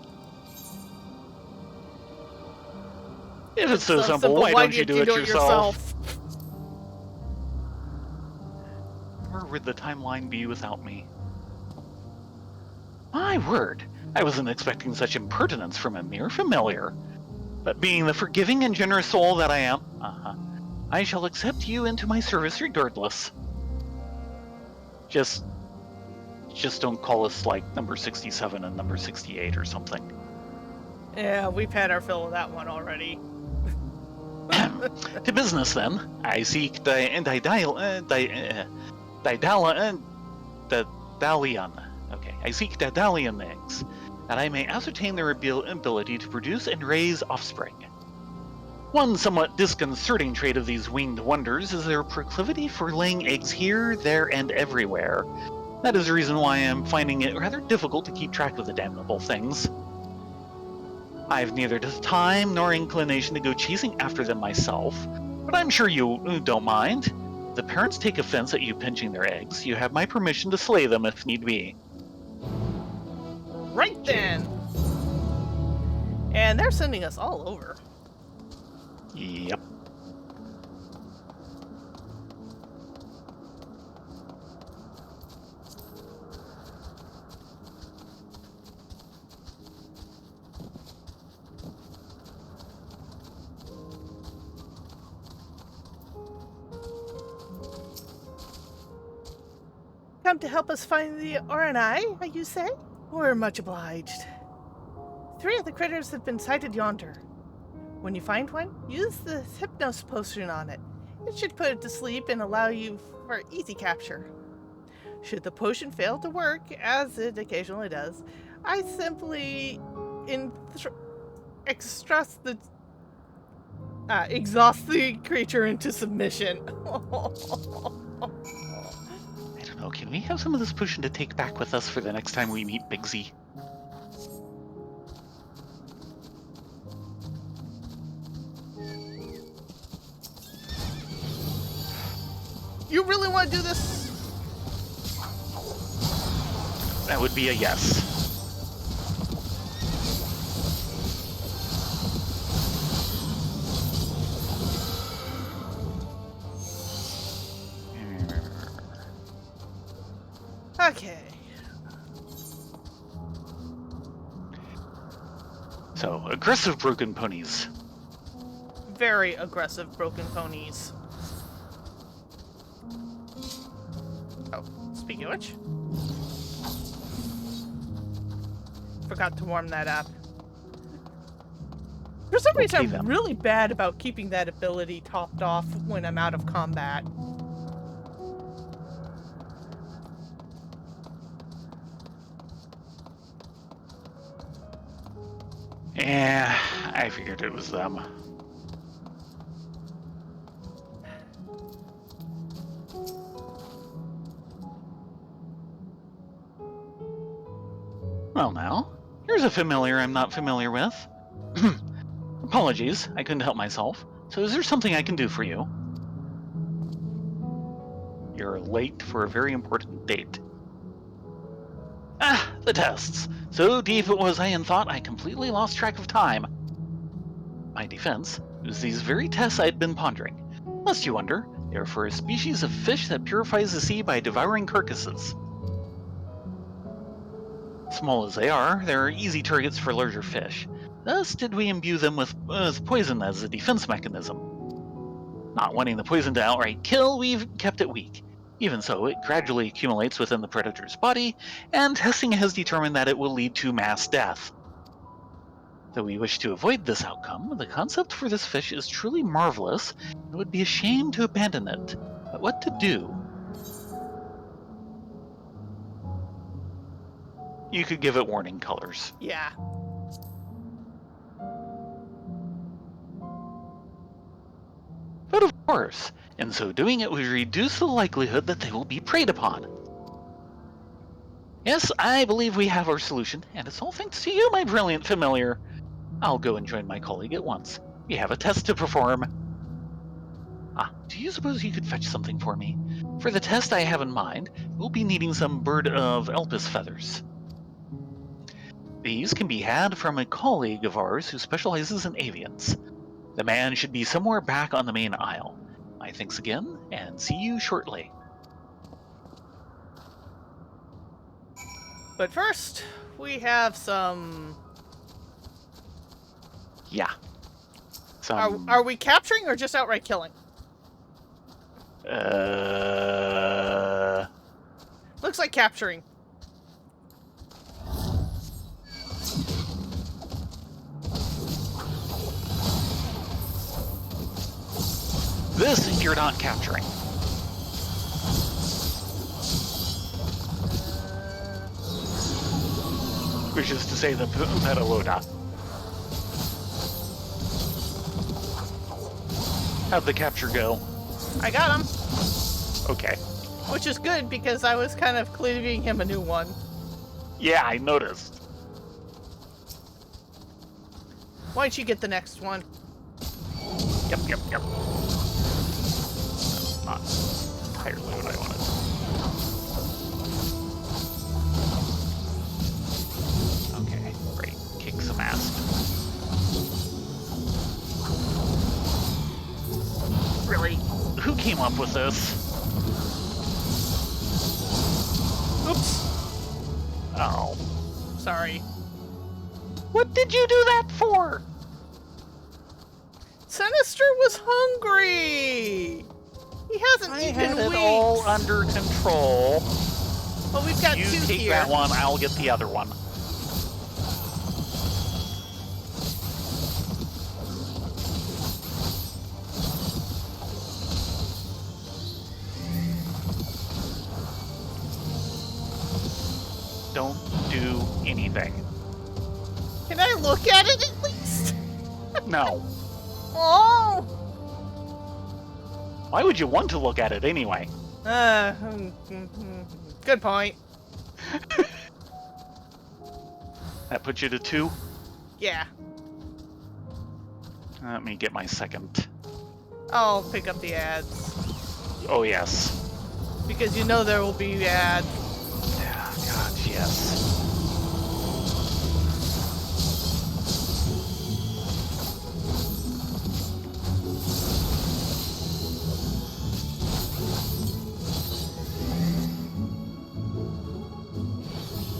If it's so simple, why don't you do it yourself? Where would the timeline be without me? My word, I wasn't expecting such impertinence from a mere familiar. But being the forgiving and generous soul that I am, I shall accept you into my service regardless. Just don't call us like number 67 and number 68 or something. Yeah, we've had our fill of that one already. To business then. I seek Daedalion. Okay, I seek Daedalion eggs, that I may ascertain their ability to produce and raise offspring. One somewhat disconcerting trait of these winged wonders is their proclivity for laying eggs here, there, and everywhere. That is the reason why I am finding it rather difficult to keep track of the damnable things. I have neither the time nor inclination to go chasing after them myself, but I'm sure you don't mind. If the parents take offense at you pinching their eggs, you have my permission to slay them if need be. Right then! And they're sending us all over. Yep. Come to help us find the RNI, you say? We're much obliged. 3 of the critters have been sighted yonder. When you find one, use the Hypnos potion on it. It should put it to sleep and allow you for easy capture. Should the potion fail to work, as it occasionally does, I simply exhaust the creature into submission. I don't know, can we have some of this potion to take back with us for the next time we meet Big Z? You really want to do this? That would be a yes. Okay. So, aggressive broken ponies. Very aggressive broken ponies. Oh, speaking of which. Forgot to warm that up. For some reason, Okay, I'm then. really bad about keeping that ability topped off when I'm out of combat. Yeah, I figured it was them. Well now, here's a familiar I'm not familiar with. Apologies, I couldn't help myself. So is there something I can do for you? You're late for a very important date. Ah, the tests. So deep it was I in thought I completely lost track of time. My defense, it was these very tests I'd been pondering. Lest you wonder, they are for a species of fish that purifies the sea by devouring carcasses. Small as they are easy targets for larger fish. Thus did we imbue them with poison as a defense mechanism. Not wanting the poison to outright kill, we've kept it weak. Even so, it gradually accumulates within the predator's body, and testing has determined that it will lead to mass death. Though we wish to avoid this outcome, the concept for this fish is truly marvelous. It would be a shame to abandon it. But what to do? You could give it warning colors. Yeah. But of course, in so doing it would reduce the likelihood that they will be preyed upon. Yes, I believe we have our solution, and it's all thanks to you, my brilliant familiar. I'll go and join my colleague at once. We have a test to perform. Ah, do you suppose you could fetch something for me? For the test I have in mind, we'll be needing some bird of Elpis feathers. These can be had from a colleague of ours who specializes in avians. The man should be somewhere back on the main aisle. My thanks again, and see you shortly. But first, we have some... Yeah. Are we capturing or just outright killing? Looks like capturing. This you're not capturing. Which is to say the Petaloda. How'd the capture go? I got him. Okay. Which is good because I was kind of cleaving him a new one. Yeah, I noticed. Why don't you get the next one? Yep. Not entirely what I wanted. Okay, great. Kick some ass. Really? Who came up with this? Oops. Oh. Sorry. What did you do that for? Sinister was hungry. He hasn't I eaten had in it weeks. all under control. Well, we've got You two take here. that one, I'll get the other one. Don't do anything. Can I look at it at least? No. Oh. Why would you want to look at it anyway? Good point. That puts you to 2. Yeah. Let me get my second. I'll pick up the ads. Oh, yes. Because you know there will be ads. Yeah, God, yes.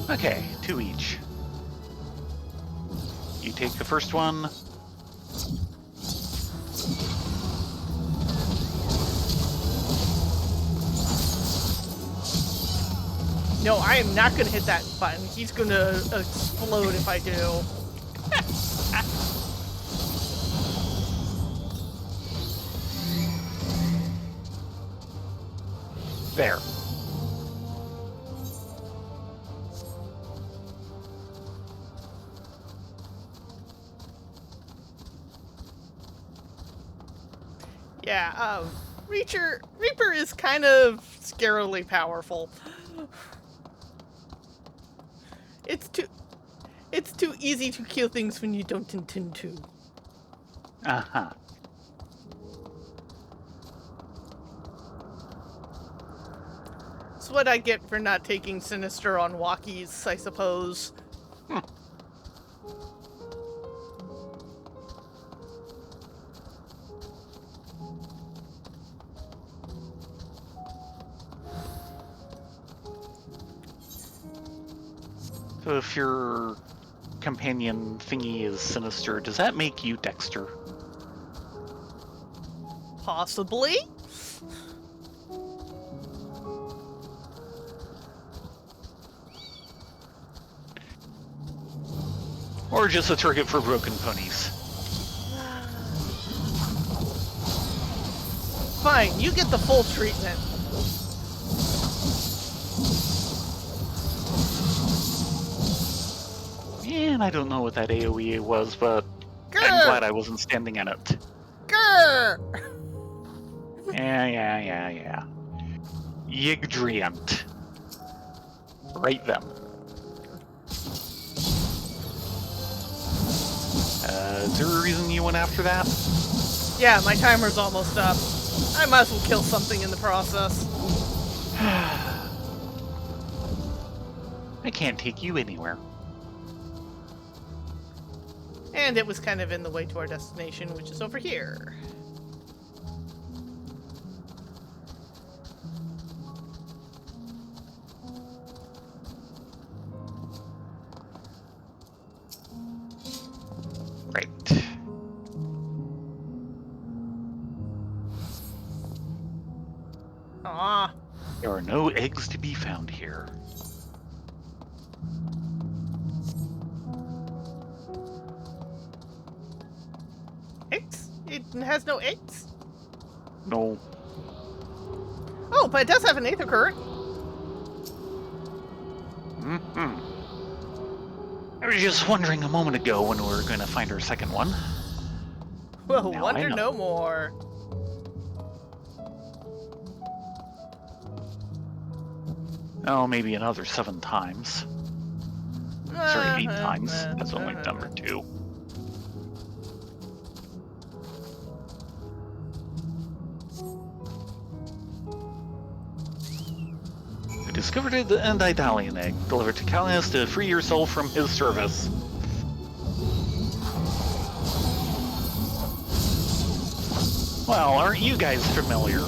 Okay, 2 each. You take the first one. No, I am not gonna hit that button. He's gonna explode if I do. There. Yeah, Reaper is kind of scarily powerful. It's too easy to kill things when you don't intend to. Uh-huh. It's what I get for not taking Sinister on walkies, I suppose. So if your companion thingy is Sinister, does that make you Dexter? Possibly? Or just a target for broken ponies? Fine, you get the full treatment. And I don't know what that AoE was, but I'm Grr! glad I wasn't standing in it. Grr! Yeah. Yggdrant. Right then. Is there a reason you went after that? Yeah, my timer's almost up. I might as well kill something in the process. I can't take you anywhere. And it was kind of in the way to our destination, which is over here. Right. Ah, There are no eggs to be found here. eggs? It has no eggs? No. Oh, but it does have an aether current. Mm-hmm. I was just wondering a moment ago when we were going to find our second one. Well, Now I wonder know. no more. Oh, maybe another 7 times. Sorry, 8 times. That's only number 2. I discovered an Idalian egg. Delivered to Callias to free your soul from his service. Well, aren't you guys familiar?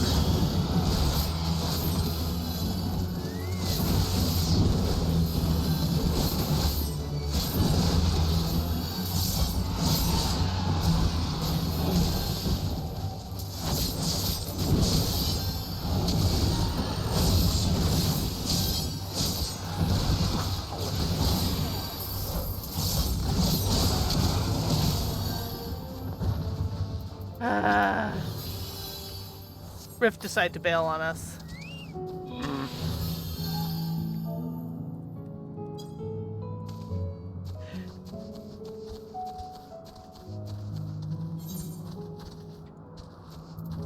Rift decided to bail on us.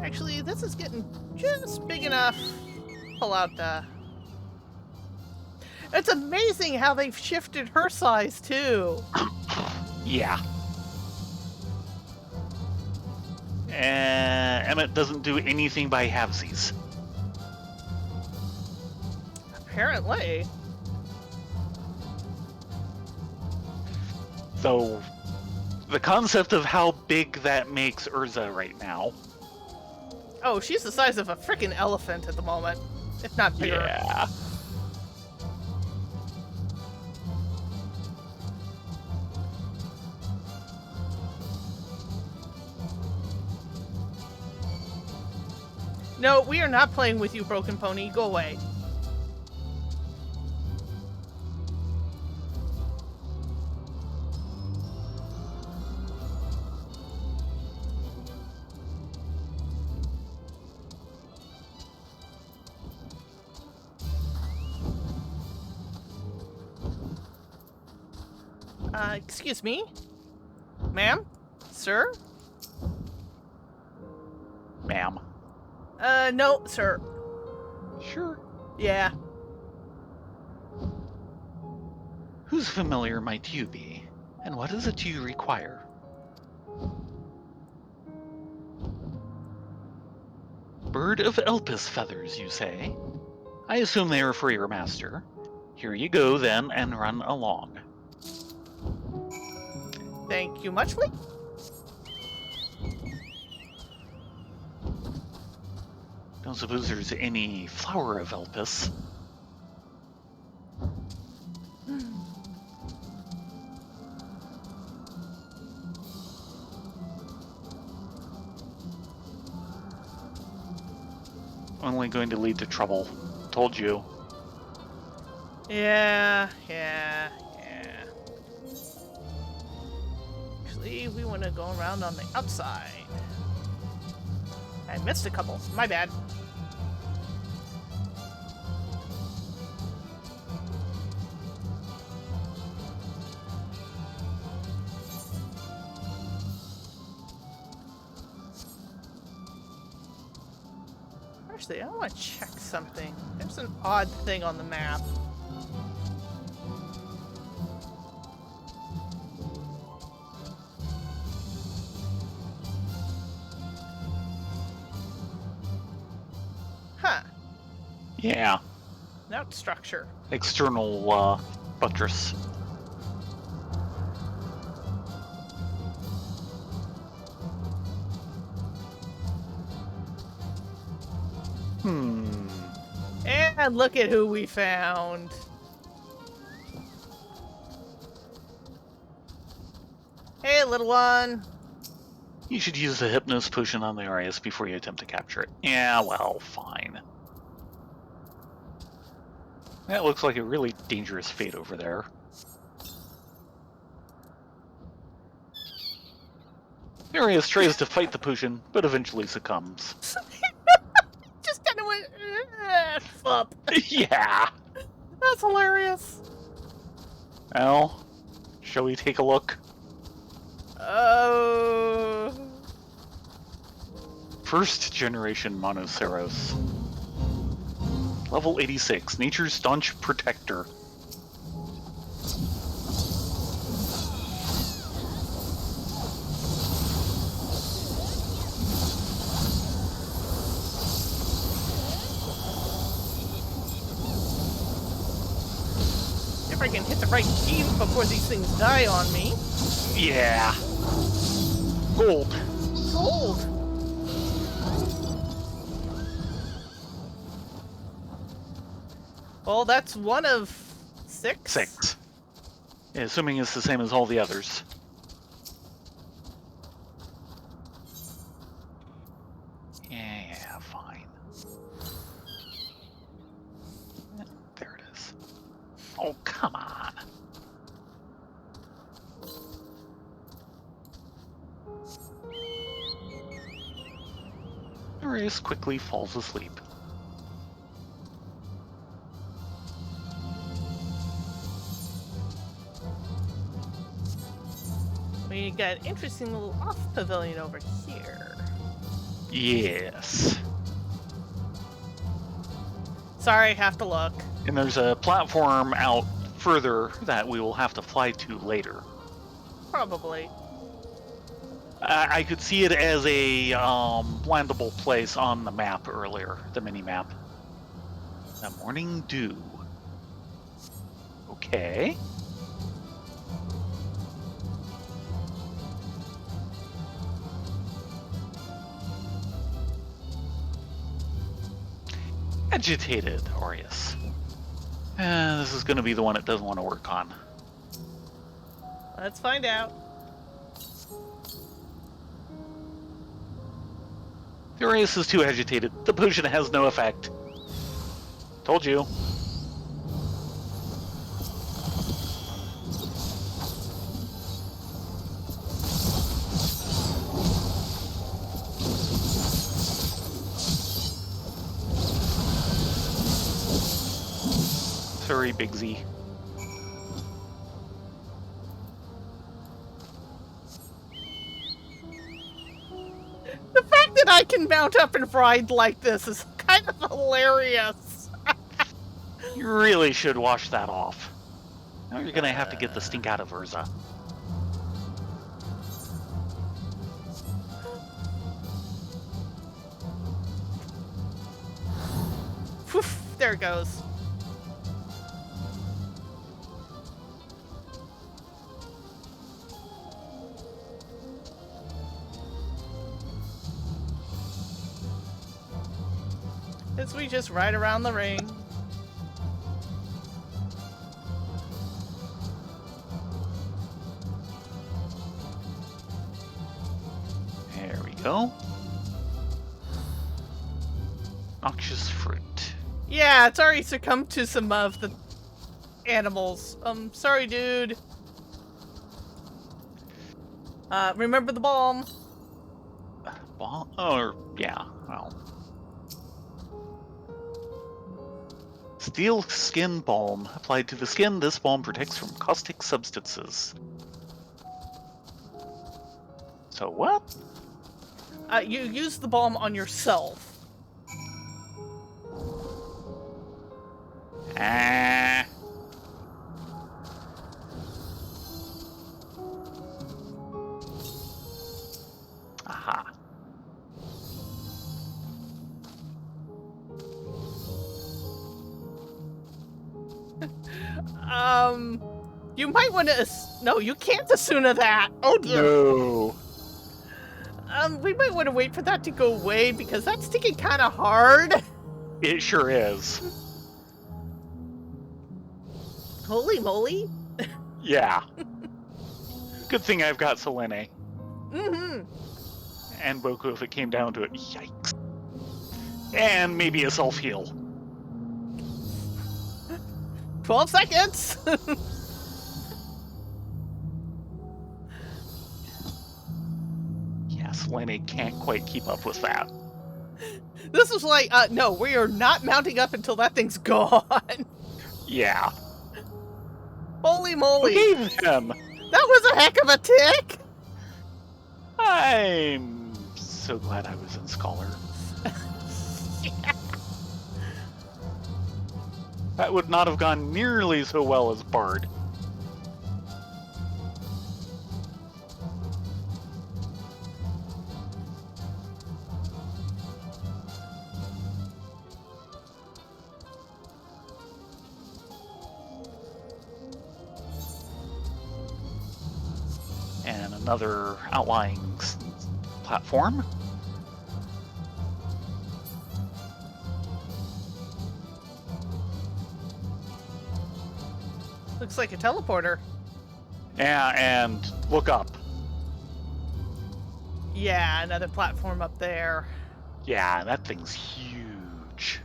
Actually, this is getting just big enough. Pull out the... It's amazing how they've shifted her size, too. Yeah. Emmett doesn't do anything by halvesies. Apparently. So, the concept of how big that makes Urza right now. Oh, she's the size of a freaking elephant at the moment. If not bigger. Yeah. No, we are not playing with you, Broken Pony. Go away. Excuse me? Ma'am? Sir? Ma'am. No, sir. Sure. Yeah. Whose familiar might you be? And what is it you require? Bird of Elpis feathers, you say? I assume they are for your master. Here you go, then, and run along. Thank you muchly. Don't suppose there's any flower of Elpis. Only going to lead to trouble. Told you. Yeah. Actually, we want to go around on the outside. I missed a couple. My bad. Actually, I want to check something. There's an odd thing on the map. Huh. Yeah. Note structure. External buttress. And look at who we found. Hey, little one. You should use the Hypnos potion on the Arius before you attempt to capture it. Yeah, well, fine. That looks like a really dangerous fate over there. Arius tries to fight the potion, but eventually succumbs. Just kind of went, flop. Yeah! That's hilarious. Well, shall we take a look? Oh. First generation Monoceros. Level 86, Nature's Staunch Protector. If I can hit the right key before these things die on me. Yeah. Gold. Gold. Well, that's one of 6. 6. Yeah, assuming it's the same as all the others. Yeah, fine. There it is. Oh, come on. Arius quickly falls asleep. We got an interesting little off pavilion over here. Yes. Sorry, have to look. And there's a platform out further that we will have to fly to later. Probably. I could see it as a landable place on the map earlier, the mini-map. The Morning Dew. Okay. Agitated, Aureus. This is going to be the one it doesn't want to work on. Let's find out. The Aureus is too agitated. The potion has no effect. Told you. Sorry, Big Z. can mount up and ride like this is kind of hilarious. You really should wash that off. Now you're gonna have to get the stink out of Urza. Poof, there it goes. As we just ride around the ring. There we go. Noxious fruit. Yeah, it's already succumbed to some of the animals. Sorry, dude. Remember the balm? Well, or yeah, well. Steel skin balm. Applied to the skin, this balm protects from caustic substances. So what? You use the balm on yourself. Ah. Aha. You might want to. No, you can't Asuna that. Oh dear. No. We might want to wait for that to go away because that's sticking kind of hard. It sure is. Holy moly. Yeah. Good thing I've got Selene. Mm-hmm. And Boku if it came down to it. Yikes. And maybe a self-heal. 12 seconds. Yeah, Selene can't quite keep up with that. This was like, no, we are not mounting up until that thing's gone. Yeah. Holy moly. Who gave them? That was a heck of a tick. I'm so glad I was in Scholar. That would not have gone nearly so well as Bard. And another outlying platform. Looks like a teleporter. Yeah, and look up. Yeah, another platform up there. Yeah, that thing's huge.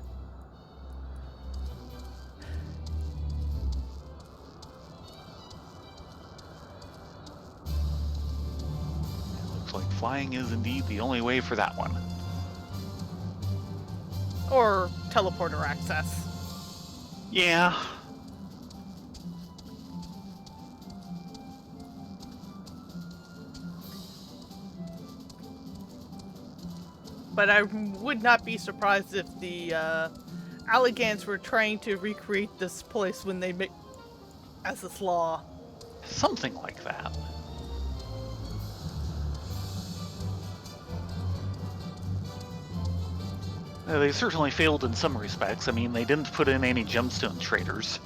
Looks like flying is indeed the only way for that one. Or teleporter access. Yeah. But I would not be surprised if the Alligans were trying to recreate this place when they made as a slaw. Something like that. They certainly failed in some respects. I mean, they didn't put in any gemstone traders.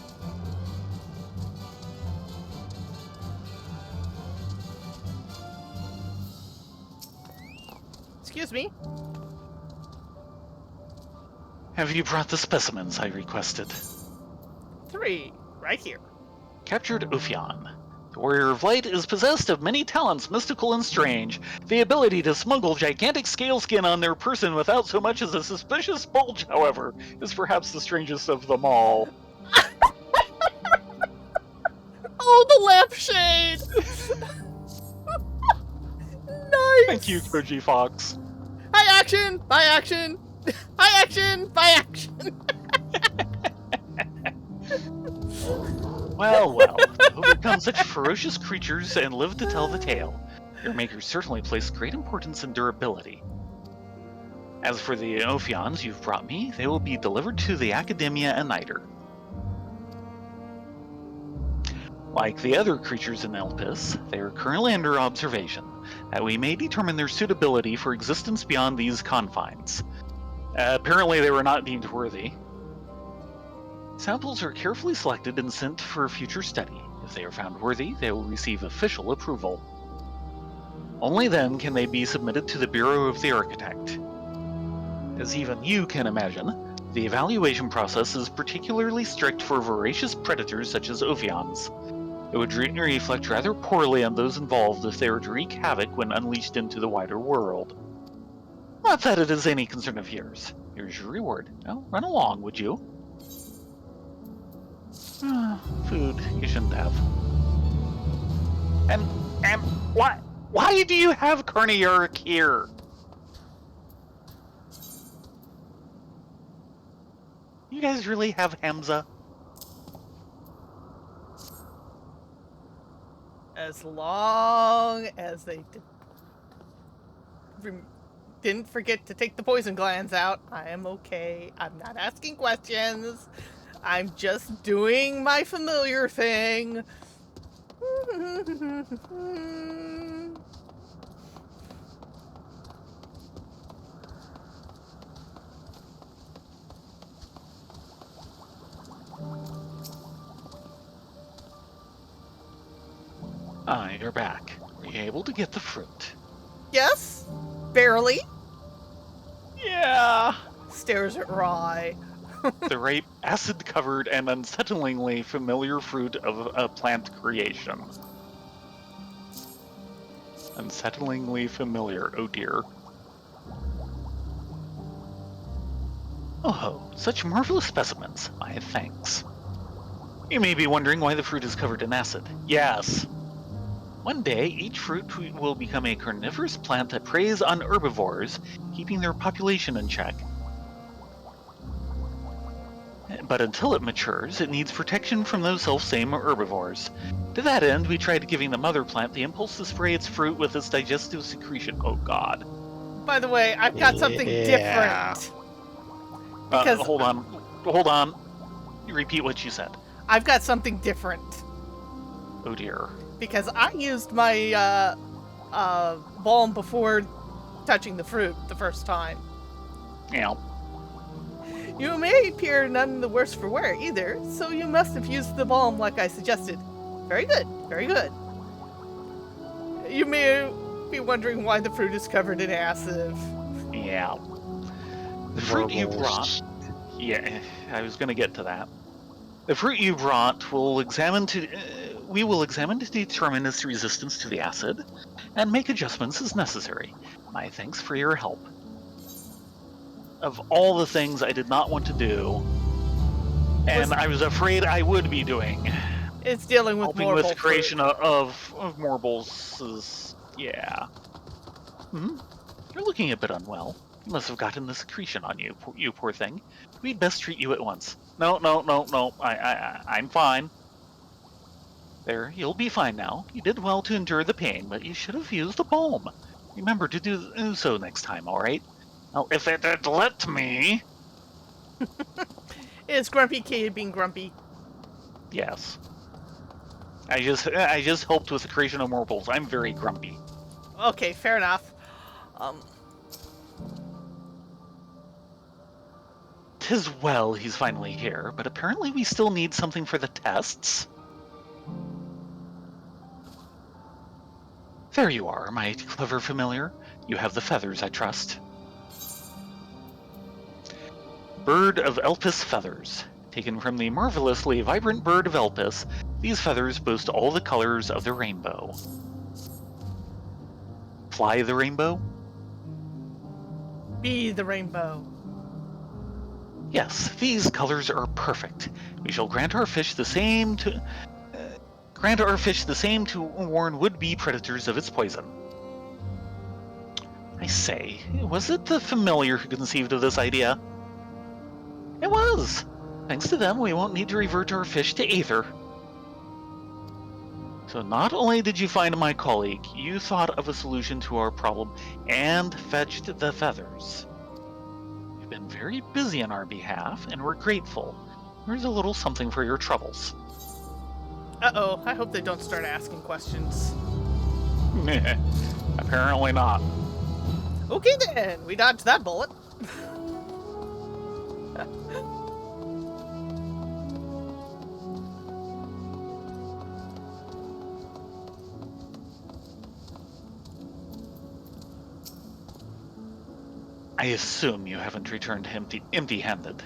Excuse me? Have you brought the specimens I requested? 3, right here. Captured Ophion. The Warrior of Light is possessed of many talents, mystical and strange. The ability to smuggle gigantic scale skin on their person without so much as a suspicious bulge, however, is perhaps the strangest of them all. Oh, the lampshade! Nice! Thank you, Koji Fox. High action! By action! High action! By action! Well, well, to overcome such ferocious creatures and live to tell the tale. Your makers certainly place great importance in durability. As for the Ophions you've brought me, they will be delivered to the Academia and Niter. Like the other creatures in Elpis, they are currently under observation, that we may determine their suitability for existence beyond these confines. Apparently they were not deemed worthy. Samples are carefully selected and sent for future study. If they are found worthy, they will receive official approval. Only then can they be submitted to the Bureau of the Architect. As even you can imagine, the evaluation process is particularly strict for voracious predators such as Ophions. It would reflect rather poorly on those involved if they were to wreak havoc when unleashed into the wider world. Not that it is any concern of yours. Here's your reward. Now, run along, would you? Food you shouldn't have. And why do you have Carniarch here? You guys really have Hamza? As long as they didn't forget to take the poison glands out, I am okay. I'm not asking questions. I'm just doing my familiar thing. You're back. Were you able to get the fruit? Yes? Barely? Yeah. Stares at Rye. The ripe, acid-covered, and unsettlingly familiar fruit of a plant creation. Unsettlingly familiar, oh dear. Oh, such marvelous specimens. My thanks. You may be wondering why the fruit is covered in acid. Yes. One day, each fruit will become a carnivorous plant that preys on herbivores, keeping their population in check. But until it matures, it needs protection from those self-same herbivores. To that end, we tried giving the mother plant the impulse to spray its fruit with its digestive secretion. Oh god. By the way, I've got something different. Because hold on. You repeat what you said. I've got something different. Oh dear. Because I used my balm before touching the fruit the first time. Yeah. You may appear none the worse for wear either, so you must have used the balm like I suggested. Very good, very good. You may be wondering why the fruit is covered in acid. Yeah. The fruit you brought... Yeah, I was going to get to that. The fruit you brought we will examine to determine its resistance to the acid, and make adjustments as necessary. My thanks for your help. Of all the things I did not want to do, and I was afraid I would be doing, it's dealing with helping with the creation of Morbles. Yeah. You're looking a bit unwell. You must have gotten the secretion on you, you poor thing. We'd best treat you at once. No. I'm fine. There, you'll be fine now. You did well to endure the pain, but you should have used the balm. Remember to do so next time, alright? Now, if it had let me... It's Grumpy Kid being grumpy. Yes. I just helped with the creation of Morbles. I'm very grumpy. Okay, fair enough. 'Tis well he's finally here, but apparently we still need something for the tests. There you are, my clever familiar. You have the feathers, I trust. Bird of Elpis feathers. Taken from the marvelously vibrant bird of Elpis, these feathers boast all the colors of the rainbow. Fly the rainbow? Be the rainbow. Yes, these colors are perfect. We shall grant our fish the same to warn would-be predators of its poison. I say, was it the familiar who conceived of this idea? It was. Thanks to them, we won't need to revert our fish to aether. So not only did you find my colleague, you thought of a solution to our problem and fetched the feathers. been very busy on our behalf, and we're grateful. Here's a little something for your troubles. Uh-oh, I hope they don't start asking questions. Apparently not. Okay then, we dodged that bullet. I assume you haven't returned empty-handed.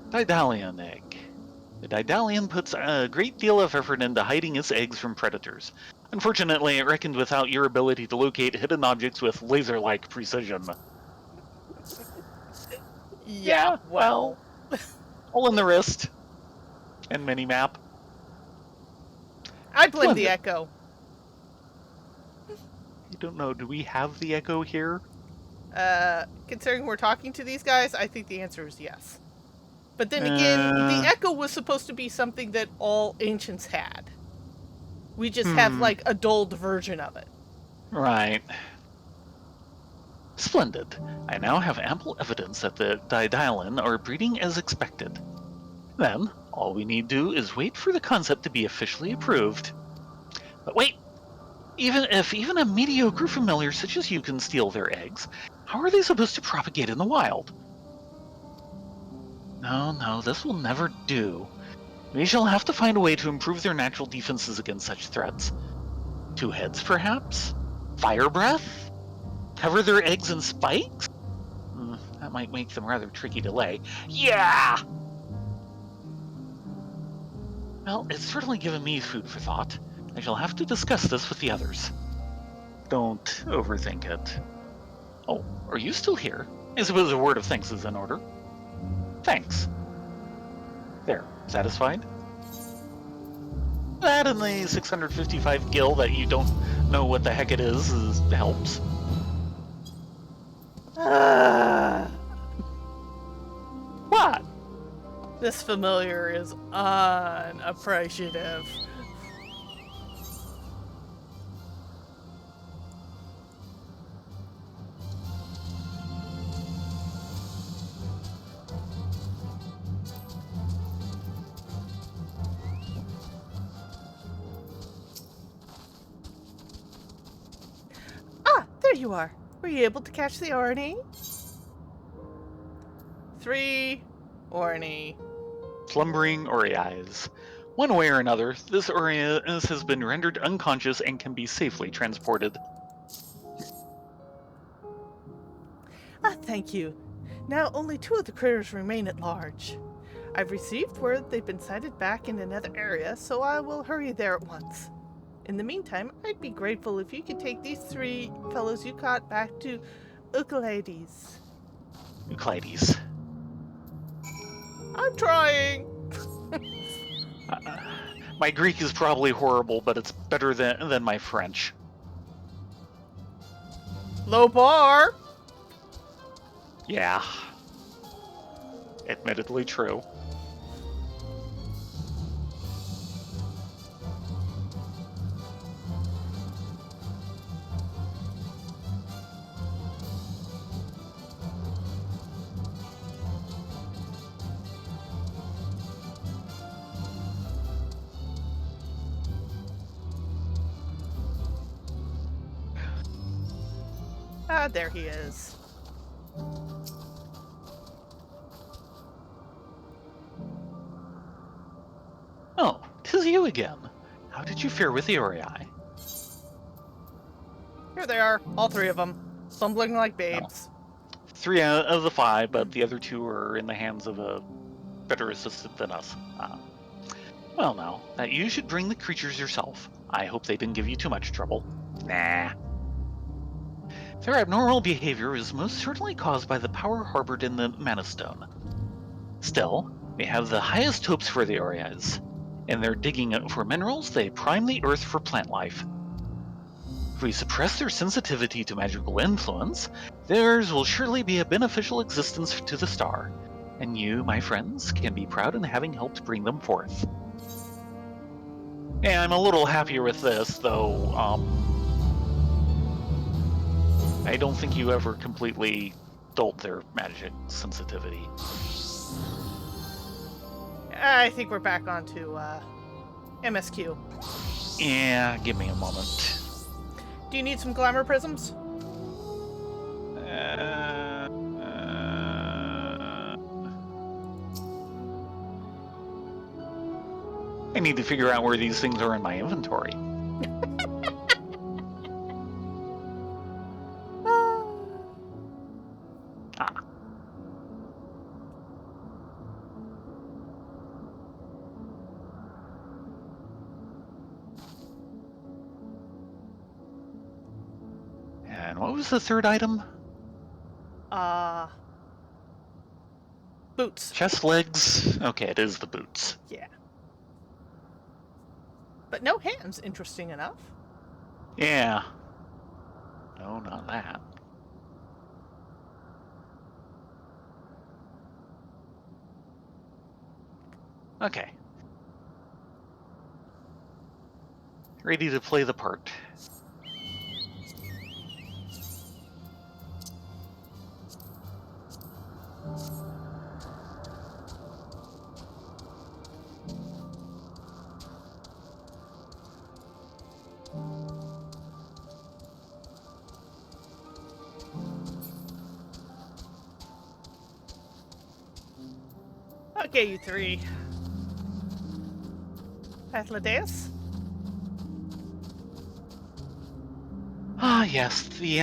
Daedalian egg. The Daedalian puts a great deal of effort into hiding its eggs from predators. Unfortunately, it reckoned without your ability to locate hidden objects with laser-like precision. Yeah, well. Hole in the wrist. And mini-map. I blame the Splendid. Echo. I don't know, do we have the Echo here? Considering we're talking to these guys, I think the answer is yes. But then again, the Echo was supposed to be something that all ancients had. We just have, like, a dulled version of it. Right. Splendid. I now have ample evidence that the Daedalin are breeding as expected. Then, all we need to do is wait for the concept to be officially approved. But wait! Even a mediocre familiar such as you can steal their eggs, how are they supposed to propagate in the wild? No, this will never do. We shall have to find a way to improve their natural defenses against such threats. 2 heads, perhaps? Fire breath? Cover their eggs in spikes? That might make them rather tricky to lay. Yeah! Well, it's certainly given me food for thought. I shall have to discuss this with the others. Don't overthink it. Oh, are you still here? I suppose a word of thanks is in order. Thanks. There, satisfied? That and the 655 gil that you don't know what the heck it is helps. What? This familiar is unappreciative. Ah, there you are. Were you able to catch the Orny? 3 Orny. Slumbering Oreis. One way or another, this Oreis has been rendered unconscious and can be safely transported. Ah, thank you. Now only 2 of the critters remain at large. I've received word they've been sighted back in another area, so I will hurry there at once. In the meantime, I'd be grateful if you could take these 3 fellows you caught back to Euclides. Euclides. I'm trying! My Greek is probably horrible, but it's better than my French. Low bar! Yeah. Admittedly true. Ah, there he is. Oh, 'tis you again. How did you fare with the Orei? Here they are, all 3 of them, stumbling like babes. 3 out of the 5, but the other 2 are in the hands of a better assistant than us. Well now, that you should bring the creatures yourself. I hope they didn't give you too much trouble. Nah. Their abnormal behavior is most certainly caused by the power harbored in the Mana Stone. Still, we have the highest hopes for the Oreis. In their digging for minerals, they prime the earth for plant life. If we suppress their sensitivity to magical influence, theirs will surely be a beneficial existence to the star, and you, my friends, can be proud in having helped bring them forth. Yeah, I'm a little happier with this, though, I don't think you ever completely dulled their magic sensitivity. I think we're back onto MSQ. Yeah, give me a moment. Do you need some glamour prisms? I need to figure out where these things are in my inventory. Ah. And what was the third item? Boots. Chest legs. Okay, it is the boots. Yeah. But no hands, interesting enough. Yeah. No, not that. Okay. Ready to play the part. Okay, you three. Athledeus? Ah, yes, the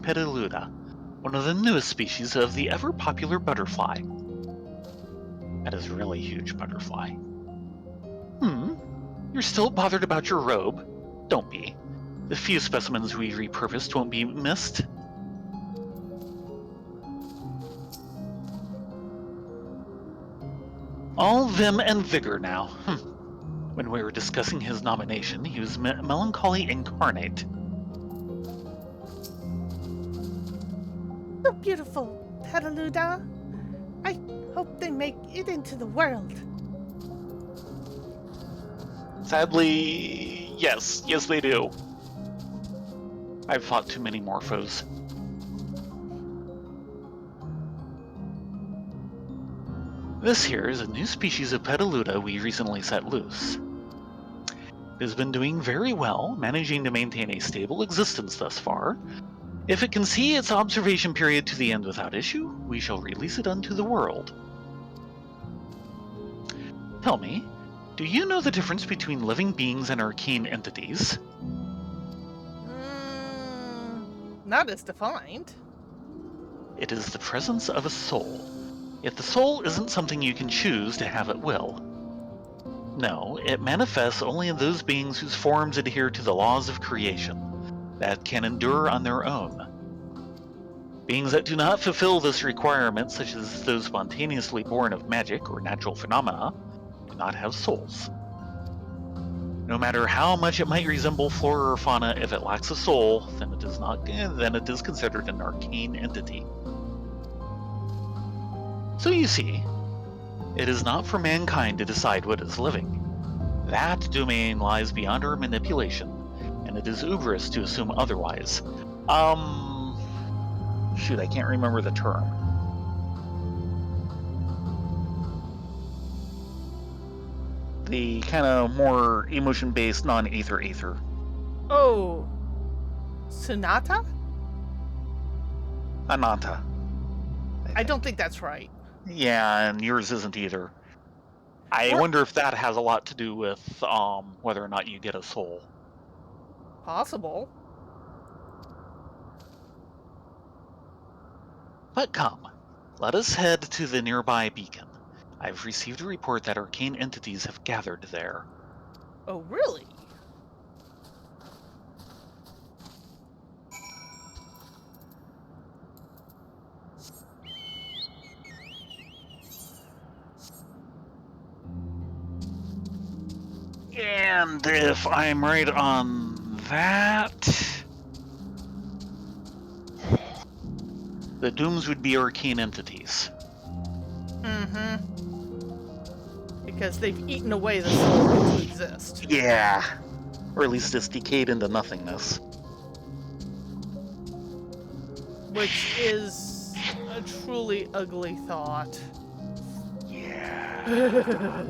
Pedaluda, one of the newest species of the ever-popular butterfly. That is a really huge butterfly. You're still bothered about your robe? Don't be. The few specimens we repurposed won't be missed. All vim and vigor now. When we were discussing his nomination, he was melancholy incarnate. So beautiful, Pedaluda. I hope they make it into the world. Sadly, yes they do. I've fought too many Morphos. This here is a new species of Pedaluda we recently set loose. It has been doing very well, managing to maintain a stable existence thus far. If it can see its observation period to the end without issue, we shall release it unto the world. Tell me, do you know the difference between living beings and arcane entities? Not as defined. It is the presence of a soul. Yet the soul isn't something you can choose to have at will. No, it manifests only in those beings whose forms adhere to the laws of creation, that can endure on their own. Beings that do not fulfill this requirement, such as those spontaneously born of magic or natural phenomena, do not have souls. No matter how much it might resemble flora or fauna, if it lacks a soul, then it is considered an arcane entity. So you see, it is not for mankind to decide what is living. That domain lies beyond our manipulation, and it is hubris to assume otherwise. Shoot, I can't remember the term. The kind of more emotion-based, non-aether. Oh. Sonata? Ananta. I don't think that's right. Yeah, and yours isn't either. I Or- wonder if that has a lot to do with whether or not you get a soul. Possible. But come, let us head to the nearby beacon. I've received a report that arcane entities have gathered there. Oh, really? And if I'm right on that, the Dooms would be arcane entities. Mm-hmm. Because they've eaten away the soul to exist. Yeah. Or at least it's decayed into nothingness. which is a truly ugly thought. Yeah.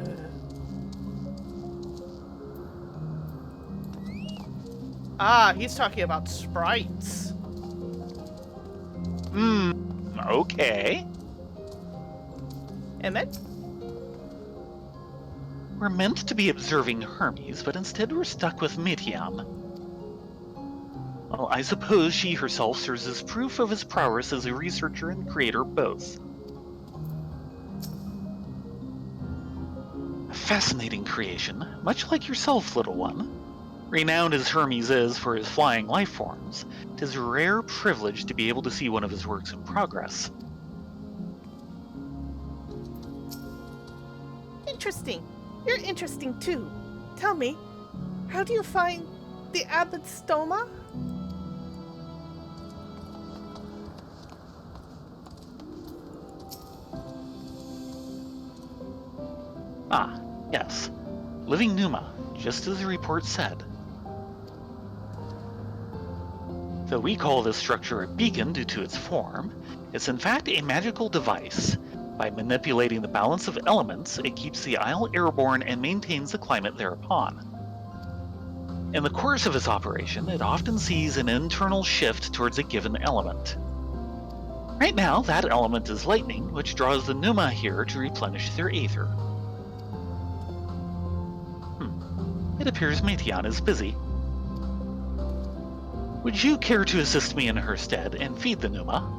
Ah, he's talking about sprites. Okay. Emmett? We're meant to be observing Hermes, but instead we're stuck with Mitiam. Well, I suppose she herself serves as proof of his prowess as a researcher and creator both. A fascinating creation, much like yourself, little one. Renowned as Hermes is for his flying life forms, it is a rare privilege to be able to see one of his works in progress. Interesting. You're interesting too. Tell me, how do you find the abbot's stoma? Ah, yes. Living Pneuma, just as the report said. Though we call this structure a beacon due to its form, it's in fact a magical device. By manipulating the balance of elements, it keeps the isle airborne and maintains the climate thereupon. In the course of its operation, it often sees an internal shift towards a given element. Right now, that element is lightning, which draws the Pneuma here to replenish their aether. It appears Mation is busy. Would you care to assist me in her stead and feed the Pneuma?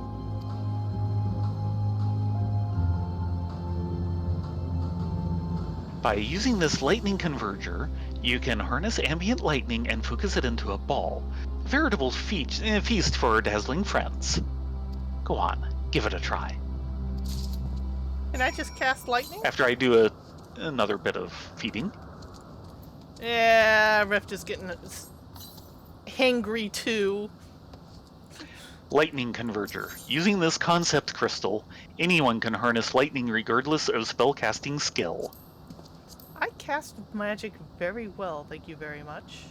By using this lightning converger, you can harness ambient lightning and focus it into a ball. A veritable feast for dazzling friends. Go on, give it a try. Can I just cast lightning? After I do another bit of feeding. Yeah, Rift is getting hangry too. Lightning Converger. Using this concept crystal, anyone can harness lightning regardless of spellcasting skill. I cast magic very well, thank you very much.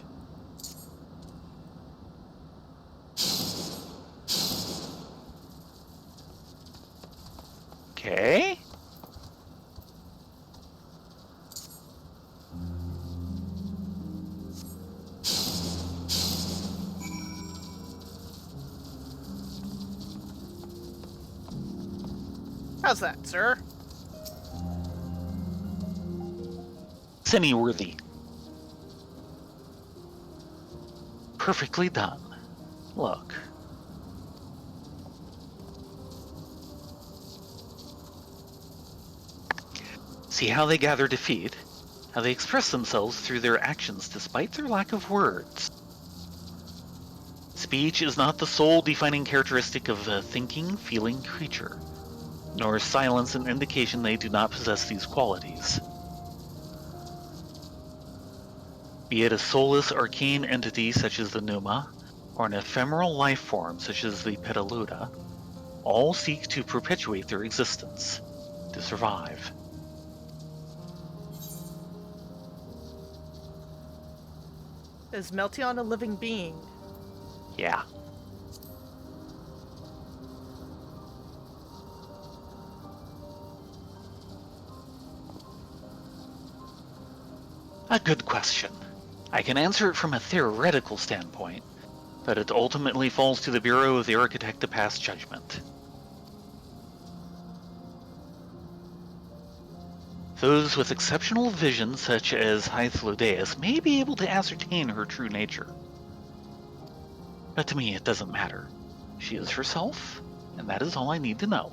Okay. How's that, sir? Semi-worthy. Perfectly done. Look. See how they gather defeat? How they express themselves through their actions despite their lack of words. Speech is not the sole defining characteristic of a thinking, feeling creature, nor is silence an indication they do not possess these qualities. Be it a soulless arcane entity such as the Pneuma, or an ephemeral life form such as the Petaluda, all seek to perpetuate their existence, to survive. Is Meltion a living being? Yeah. A good question. I can answer it from a theoretical standpoint, but it ultimately falls to the Bureau of the Architect to pass judgment. Those with exceptional vision, such as Hythlodeus, may be able to ascertain her true nature. But to me, it doesn't matter. She is herself, and that is all I need to know.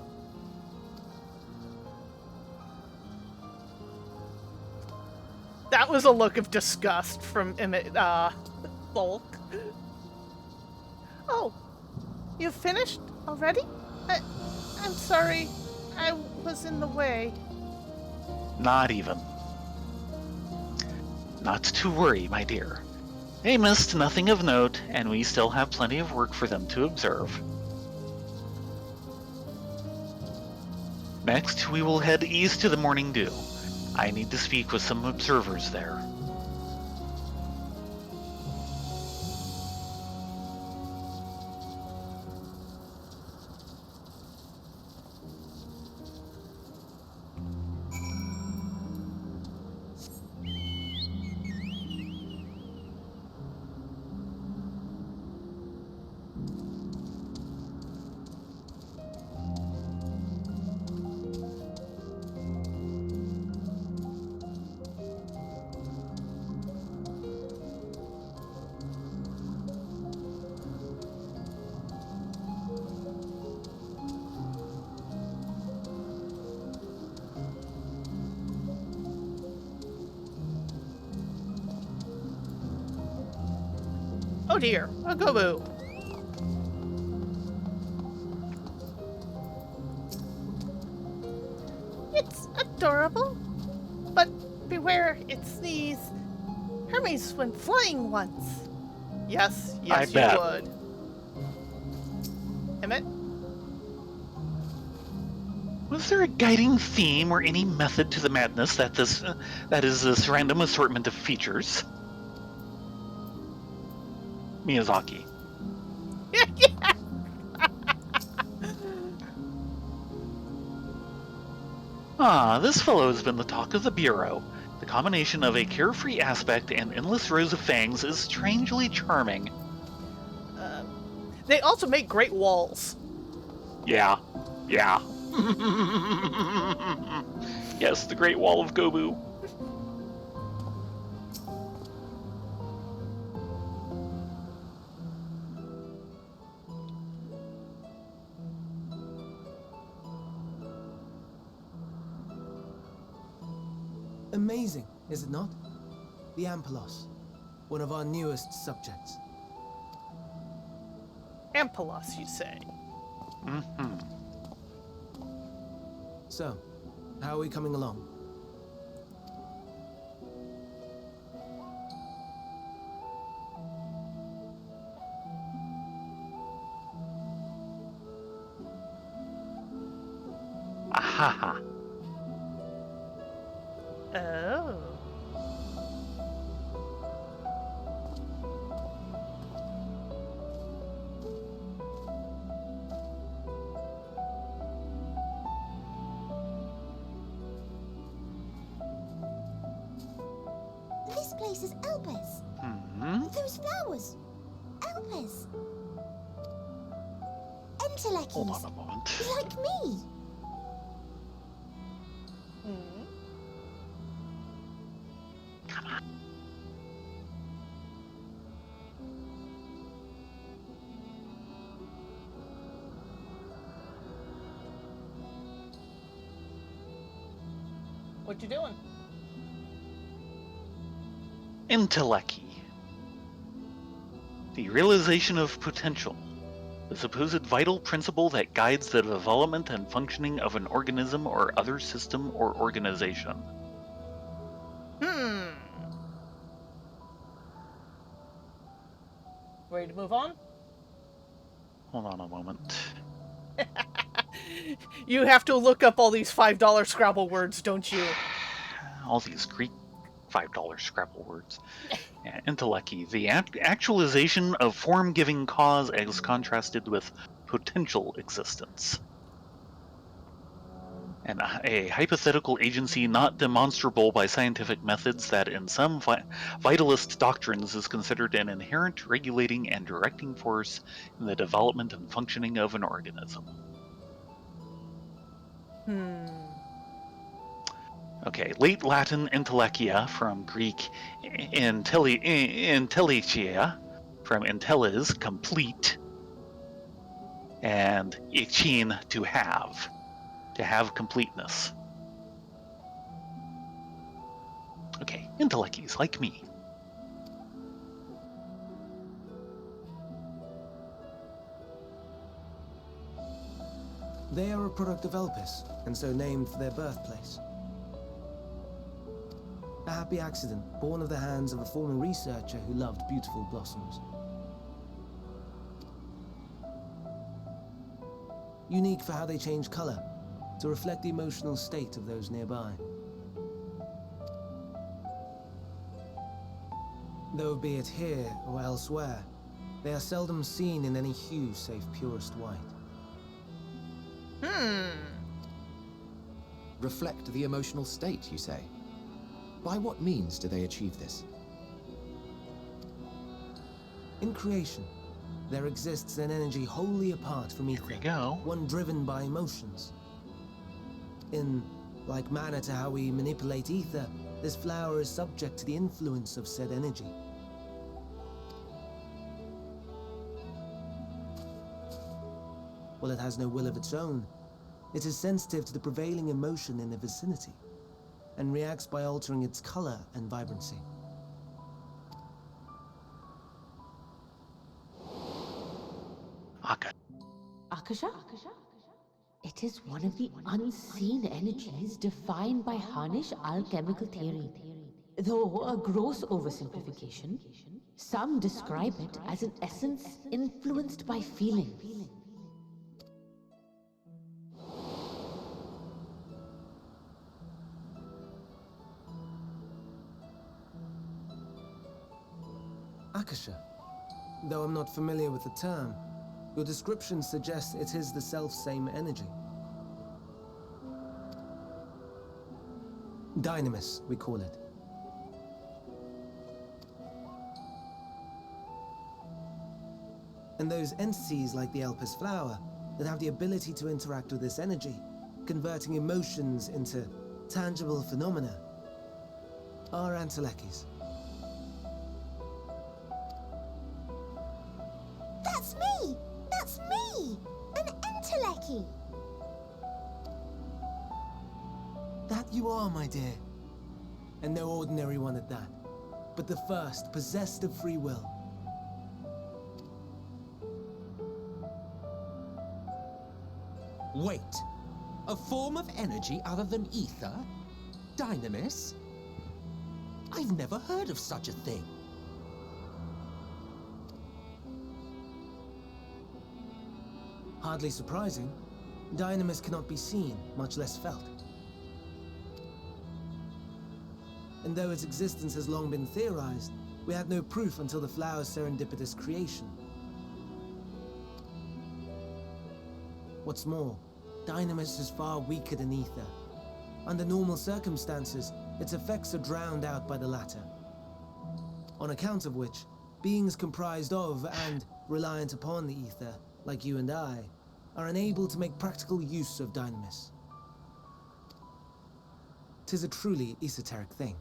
That was a look of disgust from Volk. Oh, you finished already? I'm sorry, I was in the way. Not even. Not to worry, my dear. They missed nothing of note, and we still have plenty of work for them to observe. Next, we will head east to the Morning Dew. I need to speak with some observers there. Oh dear, a Gobu. It's adorable, but beware its knees. Hermes went flying once. Yes, I you bet. would. Emmett? Was there a guiding theme or any method to the madness that is this random assortment of features? Miyazaki. This fellow has been the talk of the Bureau. The combination of a carefree aspect and endless rows of fangs is strangely charming. They also make great walls. Yeah. Yes, the Great Wall of Gobu. Amazing, is it not? The Ampelos, one of our newest subjects. Ampelos, you say? Mm-hmm. So, how are we coming along? Ahaha. Oh. This place is Elpis. Hmm. Those flowers. Elpis. Hold on Entelekis. a moment. Like me. Come on. What you doing? Enteleki. The realization of potential. The supposed vital principle that guides the development and functioning of an organism or other system or organization. Ready to move on? Hold on a moment. You have to look up all these $5 Scrabble words, don't you? All these Greek $5 Scrabble words. Yeah, Enteleki, the actualization of form-giving cause as contrasted with potential existence. And a hypothetical agency not demonstrable by scientific methods that in some vitalist doctrines is considered an inherent regulating and directing force in the development and functioning of an organism. Okay, late Latin intellecia from Greek intellicia, from intellis, complete, and ichin, to have completeness. Okay, intellecties like me. They are a product of Elpis, and so named for their birthplace. A happy accident, born of the hands of a former researcher who loved beautiful blossoms. Unique for how they change color, to reflect the emotional state of those nearby. Though be it here or elsewhere, they are seldom seen in any hue save purest white. Reflect the emotional state, you say? By what means do they achieve this? In creation, there exists an energy wholly apart from ether, Here we go. one driven by emotions. In like manner to how we manipulate ether, this flower is subject to the influence of said energy. While it has no will of its own, it is sensitive to the prevailing emotion in the vicinity, and reacts by altering its color and vibrancy. Akasha? It is one of the unseen energies defined by Harnish alchemical theory. Though a gross oversimplification, some describe it as an essence influenced by feelings. Akasha. Though I'm not familiar with the term, your description suggests it is the self-same energy. Dynamis, we call it. And those entities like the Elpis flower that have the ability to interact with this energy, converting emotions into tangible phenomena, are Antelekis. That's me! That's me! An Enteleki! That you are, my dear. And no ordinary one at that, but the first possessed of free will. Wait. A form of energy other than ether? Dynamis? I've never heard of such a thing. Hardly surprising. Dynamis cannot be seen, much less felt. And though its existence has long been theorized, we had no proof until the flower's serendipitous creation. What's more, Dynamis is far weaker than ether. Under normal circumstances, its effects are drowned out by the latter. On account of which, beings comprised of and reliant upon the ether, like you and I, are unable to make practical use of Dynamis. 'Tis a truly esoteric thing,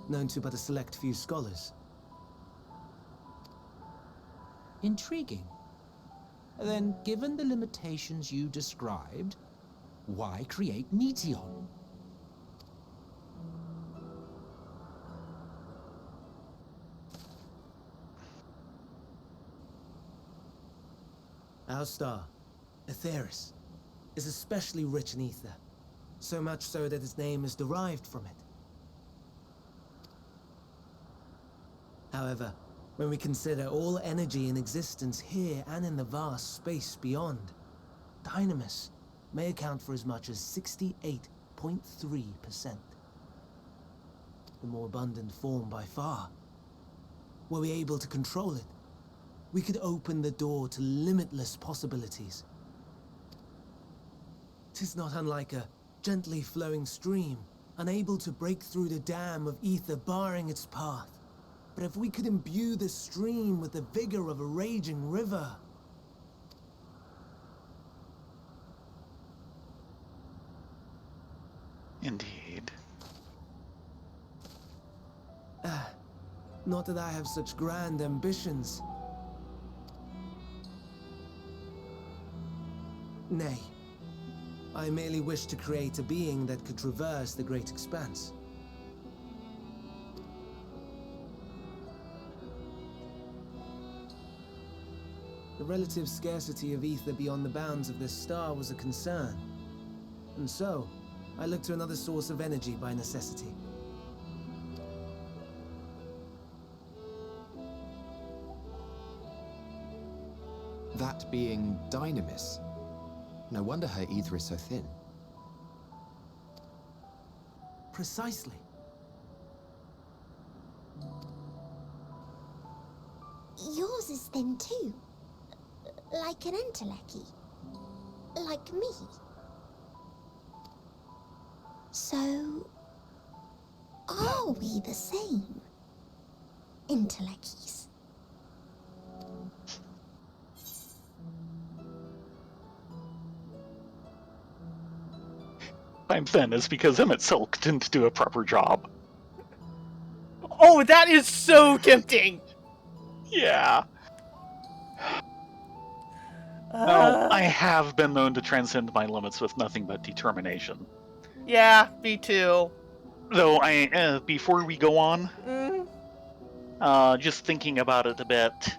known to but a select few scholars. Intriguing. Then, given the limitations you described, why create Meteon? Our star, Aetheris, is especially rich in ether, so much so that its name is derived from it. However, when we consider all energy in existence here and in the vast space beyond, Dynamis may account for as much as 68.3%. The more abundant form by far. Were we able to control it, we could open the door to limitless possibilities. 'Tis not unlike a gently flowing stream, unable to break through the dam of ether barring its path. But if we could imbue the stream with the vigor of a raging river... Indeed. Not that I have such grand ambitions. Nay, I merely wish to create a being that could traverse the great expanse. The relative scarcity of ether beyond the bounds of this star was a concern. And so, I looked to another source of energy by necessity. That being Dynamis. No wonder her ether is so thin. Precisely. Yours is thin too. Like an Enteleki. Like me. So... are we the same? Entelekis. I'm thin is because Emmett Silk didn't do a proper job. Oh, that is so tempting. Yeah. Well, I have been known to transcend my limits with nothing but determination. Yeah, me too. Though before we go on, Mm. just thinking about it a bit,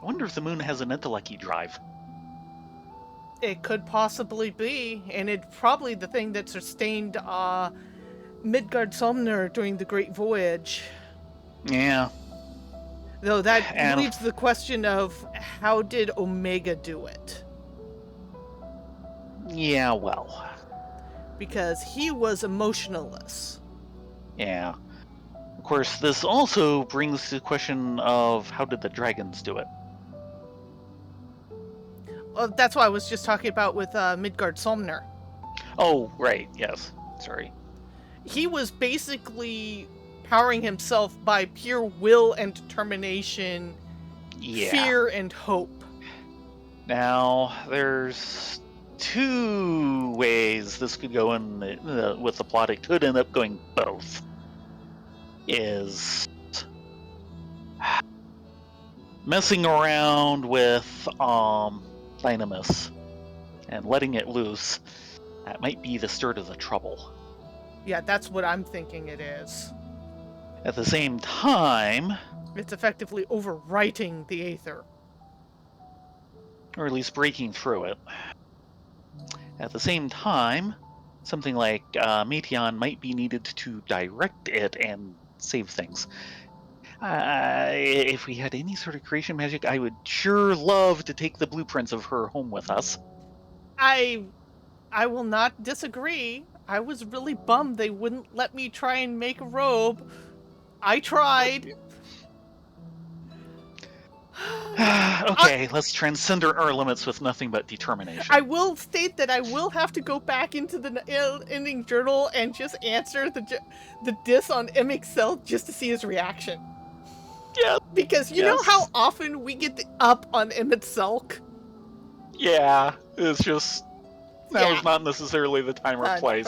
I wonder if the moon has an Endlwaker drive. It could possibly be, and it's probably the thing that sustained Midgard Somner during the Great Voyage. Yeah. Though that And- leaves the question of how did Omega do it? Yeah, well. Because he was emotionless. Yeah. Of course, this also brings the question of how did the dragons do it? That's what I was just talking about with Midgard Somner. Oh, right, yes. Sorry. He was basically powering himself by pure will and determination, Yeah. fear and hope. Now, there's two ways this could go in with the plot. It could end up going both. Is messing around with Dynamis and letting it loose. That might be the start of the trouble. Yeah, that's what I'm thinking it is. At the same time, It's effectively overwriting the Aether. or at least breaking through it. At the same time, something like Meteon might be needed to direct it and save things. If we had any sort of creation magic, I would sure love to take the blueprints of her home with us. I will not disagree. I was really bummed they wouldn't let me try and make a robe. I tried. Okay, let's transcend our limits with nothing but determination. I will state that I will have to go back into the ending journal and just answer the diss on MXL just to see his reaction. Yeah. Because you know how often we get the up on Emmett Selk? Yeah, it's just now is not necessarily the time or place.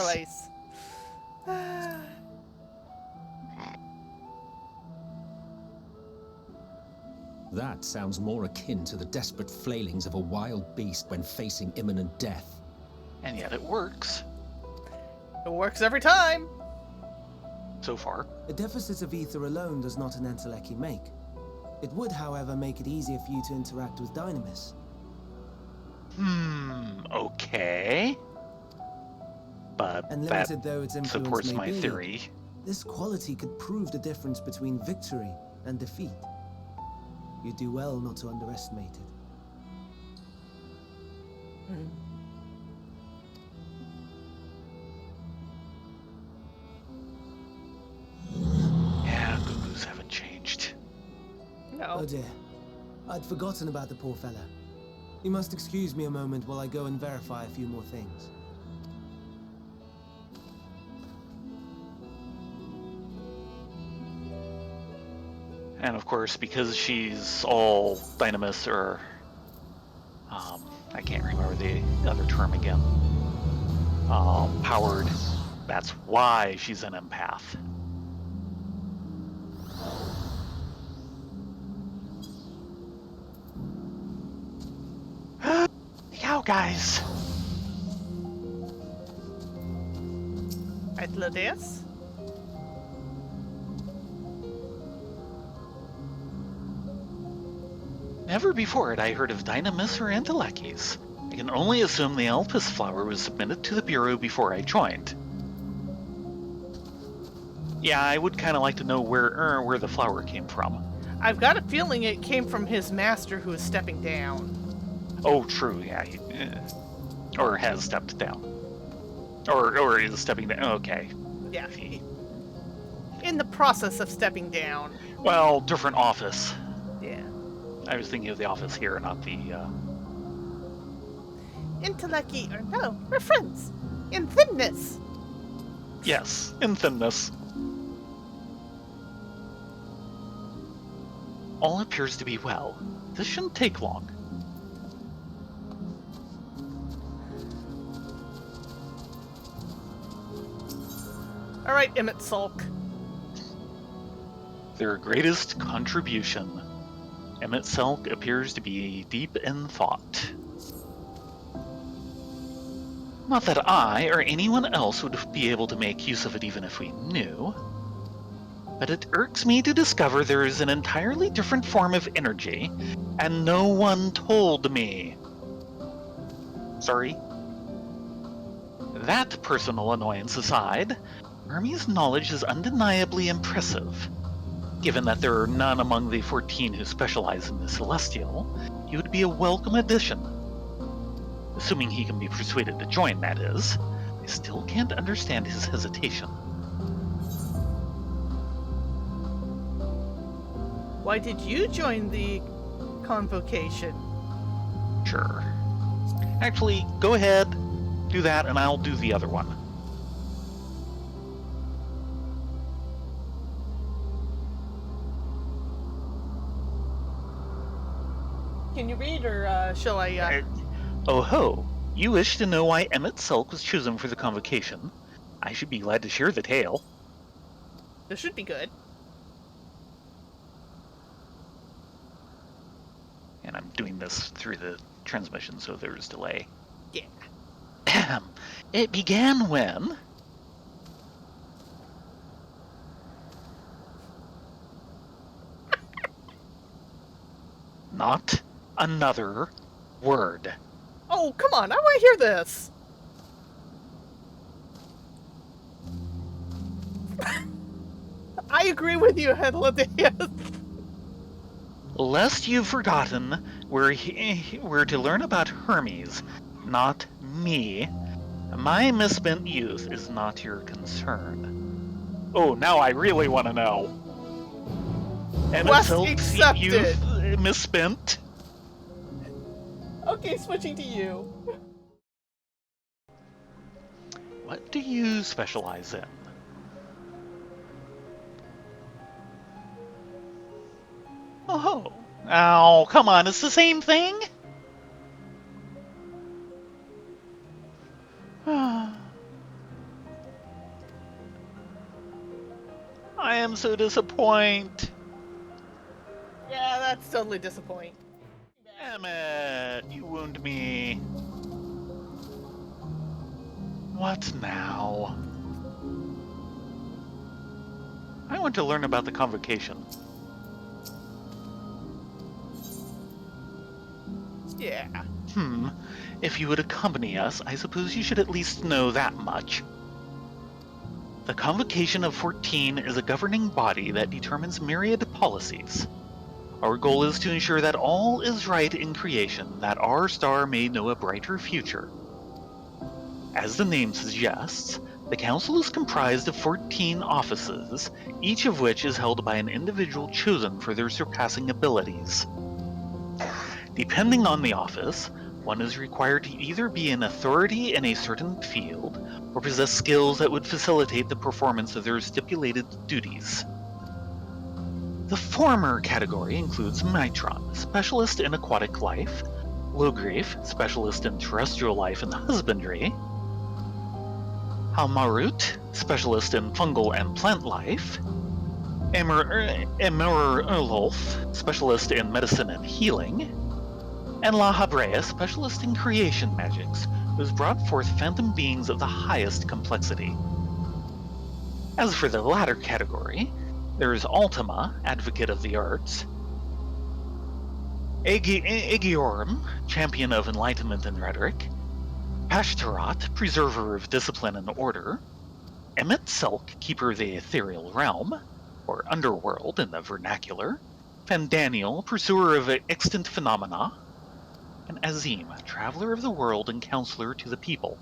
That sounds more akin to the desperate flailings of a wild beast when facing imminent death. And yet it works. It works every time. So far. A deficit of ether alone does not an Endlwaker make. It would, however, make it easier for you to interact with Dynamis. Okay. But And that limited though its influence supports may my be, theory. this quality could prove the difference between victory and defeat. You do well not to underestimate it. Yeah, Gugus haven't changed. No. Oh dear. I'd forgotten about the poor fella. You must excuse me a moment while I go and verify a few more things. And of course, because she's all Dynamis, or I can't remember the other term again, powered, that's why she's an empath. Yo, guys. Atlantis? Never before had I heard of Dynamis or Endlwakers. I can only assume the Elpis flower was submitted to the Bureau before I joined. Yeah, I would kind of like to know where the flower came from. I've got a feeling it came from his master who is stepping down. Oh, true, yeah. Or has stepped down. Or is stepping down. Okay. Yeah. In the process of stepping down. Well, different office. Yeah. I was thinking of the office here, not the, Intellecty, or no, we're friends. In thinness. Yes, in thinness. All appears to be well. This shouldn't take long. All right, Emmett Sulk. Their greatest contribution. Emmett Selk appears to be deep in thought. Not that I or anyone else would be able to make use of it even if we knew. But it irks me to discover there is an entirely different form of energy, and no one told me. Sorry. That personal annoyance aside, Hermes' knowledge is undeniably impressive. Given that there are none among the 14 who specialize in the Celestial, he would be a welcome addition. Assuming he can be persuaded to join, that is. I still can't understand his hesitation. Why did you join the convocation? Sure. Actually, go ahead, do that, and I'll do the other one. Can you read, or shall I? Oh ho! You wish to know why Emmett Selk was chosen for the convocation? I should be glad to share the tale. This should be good. And I'm doing this through the transmission, so there's delay. Yeah. It began when... Not another word. Oh, come on, I want to hear this. I agree with you, Endlwaker. Lest you've forgotten, we're to learn about Hermes, not me. My misspent youth is not your concern. Oh, now I really want to know. And Quest Selk's accepted. youth misspent. Okay, switching to you. What do you specialize in? Oh, come on, it's the same thing? I am so disappointed. Yeah, that's totally disappointing. Emmett, you wound me. What now? I want to learn about the convocation. Yeah. If you would accompany us, I suppose you should at least know that much. The Convocation of 14 is a governing body that determines myriad policies. Our goal is to ensure that all is right in creation, that our star may know a brighter future. As the name suggests, the Council is comprised of 14 offices, each of which is held by an individual chosen for their surpassing abilities. Depending on the office, one is required to either be an authority in a certain field, or possess skills that would facilitate the performance of their stipulated duties. The former category includes Mitron, specialist in aquatic life, Logreif, specialist in terrestrial life and husbandry, Halmarut, specialist in fungal and plant life, Emerulf, specialist in medicine and healing, and La Habrea, specialist in creation magics, who has brought forth phantom beings of the highest complexity. As for the latter category, there is Ultima, advocate of the arts, Aegiorum, champion of enlightenment and rhetoric, Pashtarat, preserver of discipline and order, Emmett Selk, keeper of the ethereal realm, or underworld in the vernacular, Fandaniel, pursuer of extant phenomena, and Azim, traveler of the world and counselor to the people.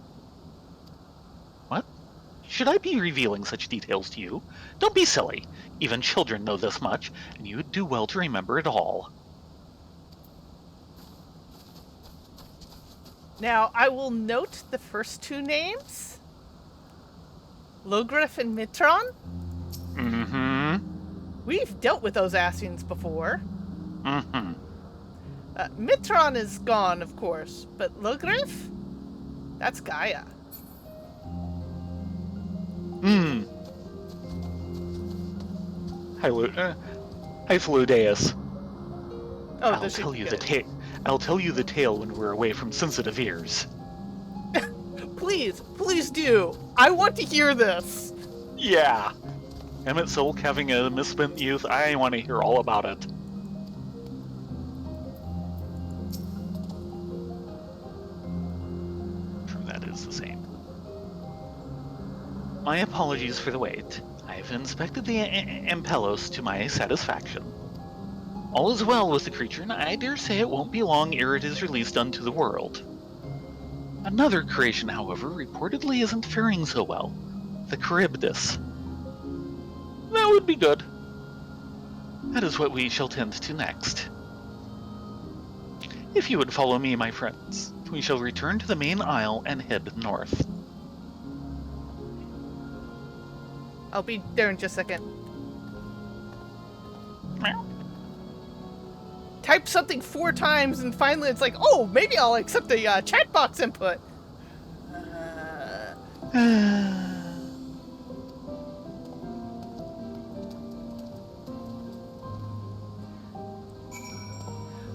What? Should I be revealing such details to you? Don't be silly. Even children know this much, and you would do well to remember it all. Now, I will note the first two names. Logreif and Mitron. We've dealt with those Asians before. Mitron is gone, of course, but Logreif? That's Gaia. Hi, Fludeus. Oh, I'll tell you the tale when we're away from sensitive ears. Please do. I want to hear this. Yeah. Emmett Silk having a misspent youth, I want to hear all about it. True, that is the same. My apologies for the wait. I have inspected the Ampelos to my satisfaction. All is well with the creature, and I dare say it won't be long ere it is released unto the world. Another creation, however, reportedly isn't faring so well. The Charybdis. That would be good. That is what we shall tend to next. If you would follow me, my friends, we shall return to the main aisle and head north. I'll be there in just a second. Type something 4 times and finally it's like, oh, maybe I'll accept the chat box input.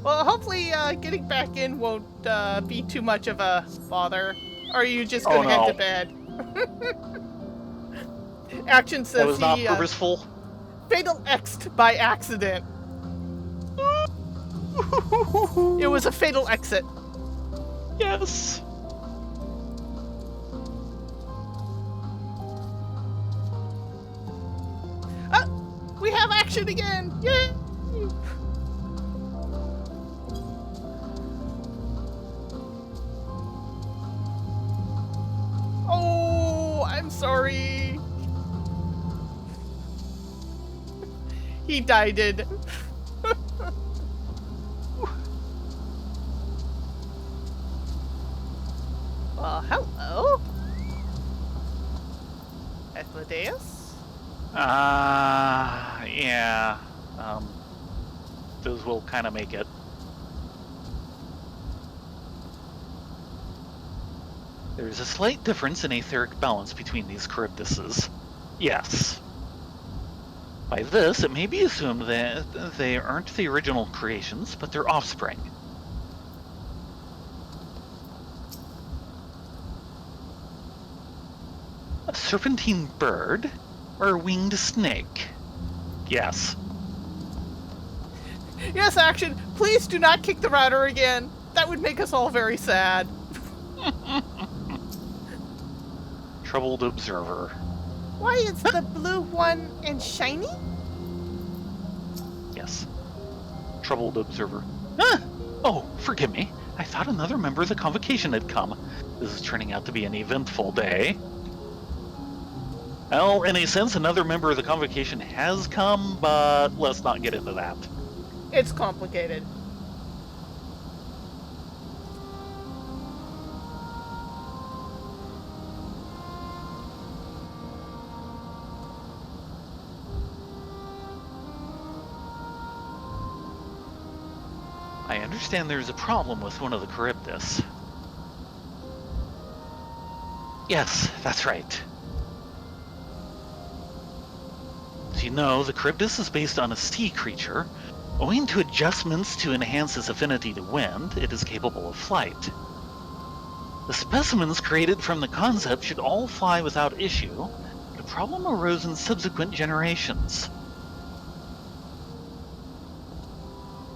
Well, hopefully getting back in won't be too much of a bother. Or are you just going to head to bed? Action says that was not purposeful. Fatal X'd by accident. It was a fatal exit. Yes. We have action again! Yay! Oh, I'm sorry. He died. Well, hello. Ethlodeus? Yeah. Those will kind of make it. There's a slight difference in etheric balance between these Charybdises. Yes. By this, it may be assumed that they aren't the original creations, but their offspring. A serpentine bird? Or a winged snake? Yes. Yes, Action. Please do not kick the router again. That would make us all very sad. Troubled observer. Why is the blue one and shiny? Yes. Troubled observer. Ah! Oh, forgive me. I thought another member of the convocation had come. This is turning out to be an eventful day. Well, in a sense, another member of the convocation has come, but let's not get into that. It's complicated. I understand there's a problem with one of the Charybdis. Yes, that's right. As you know, the Charybdis is based on a sea creature. Owing to adjustments to enhance its affinity to wind, it is capable of flight. The specimens created from the concept should all fly without issue, but a problem arose in subsequent generations.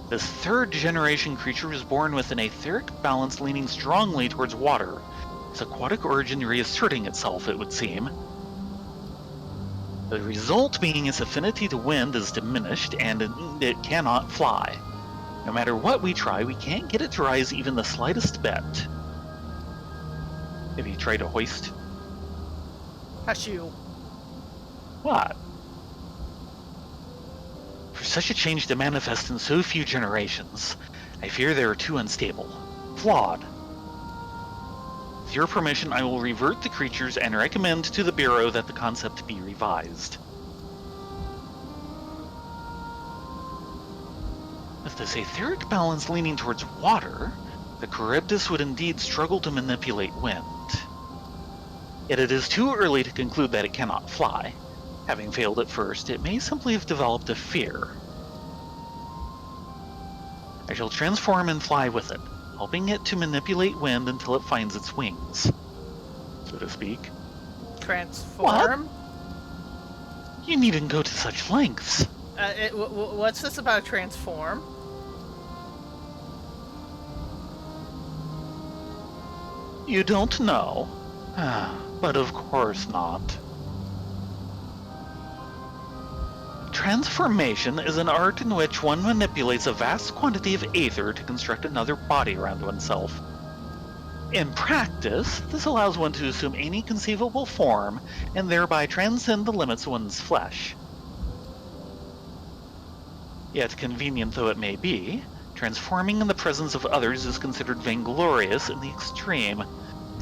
This third generation creature was born with an etheric balance leaning strongly towards water, its aquatic origin reasserting itself, it would seem. The result being its affinity to wind is diminished and it cannot fly. No matter what we try, we can't get it to rise even the slightest bit. Have you tried to hoist? Hush you. What? For such a change to manifest in so few generations, I fear they are too unstable. Flawed. With your permission, I will revert the creatures and recommend to the Bureau that the concept be revised. With this etheric balance leaning towards water, the Charybdis would indeed struggle to manipulate wind. Yet it is too early to conclude that it cannot fly. Having failed at first, it may simply have developed a fear. I shall transform and fly with it, helping it to manipulate wind until it finds its wings, so to speak. Transform? You needn't go to such lengths. What's this about transform? You don't know? But of course not. Transformation is an art in which one manipulates a vast quantity of aether to construct another body around oneself. In practice, this allows one to assume any conceivable form and thereby transcend the limits of one's flesh. Yet, convenient though it may be, transforming in the presence of others is considered vainglorious in the extreme,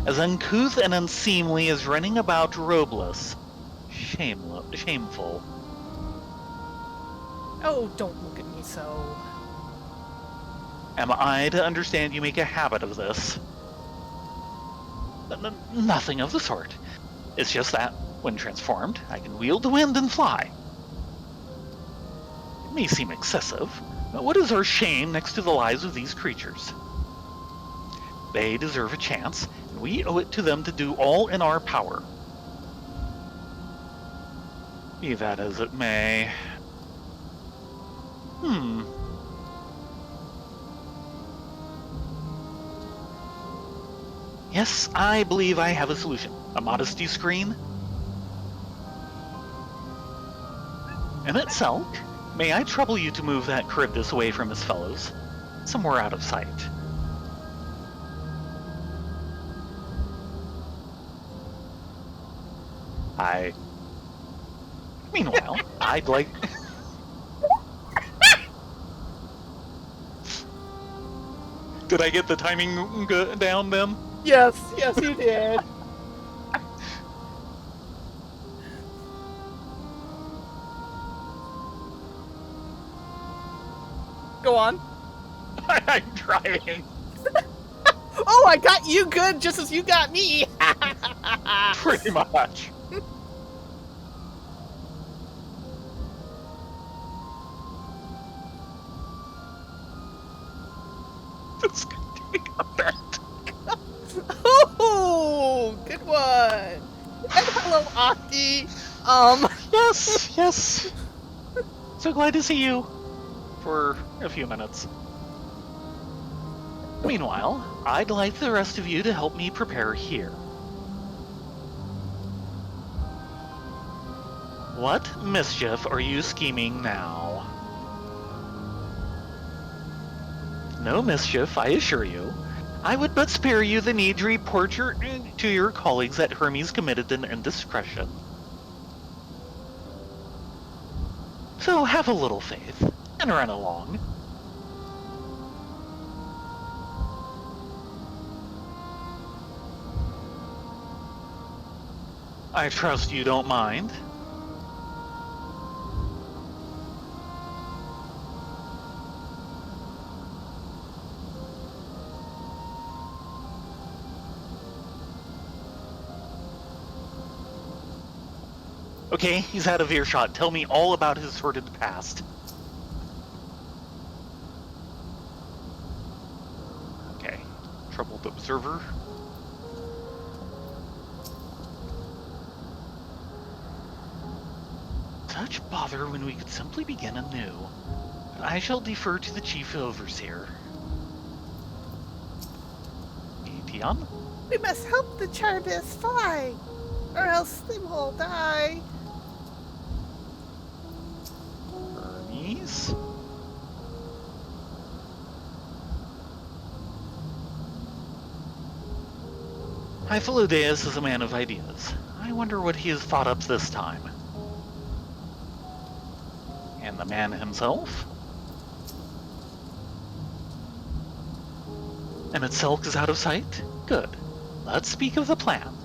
as uncouth and unseemly as running about robeless. Shameful. Oh, don't look at me so. Am I to understand you make a habit of this? Nothing of the sort. It's just that, when transformed, I can wield the wind and fly. It may seem excessive, but what is our shame next to the lives of these creatures? They deserve a chance, and we owe it to them to do all in our power. Be that as it may. Yes, I believe I have a solution. A modesty screen? Emmett Selk, may I trouble you to move that Charybdis away from his fellows? Somewhere out of sight. Meanwhile, I'd like... Did I get the timing down then? Yes, you did. Go on. I'm trying. Oh, I got you good just as you got me. Pretty much. This could take a bit. Oh, good one. And hello, Octi. Yes. So glad to see you. For a few minutes. Meanwhile, I'd like the rest of you to help me prepare here. What mischief are you scheming now? No mischief, I assure you. I would but spare you the need to report to your colleagues that Hermes committed an indiscretion. So have a little faith, and run along. I trust you don't mind. Okay, he's out of earshot. Tell me all about his sordid past. Okay, troubled observer. Such bother when we could simply begin anew. I shall defer to the chief overseer. Etienne? We must help the Charybdis fly, or else they will all die. Hermes? Hyphalodeus is a man of ideas. I wonder what he has thought up this time. And the man himself? Emmett Selk is out of sight? Good. Let's speak of the plan.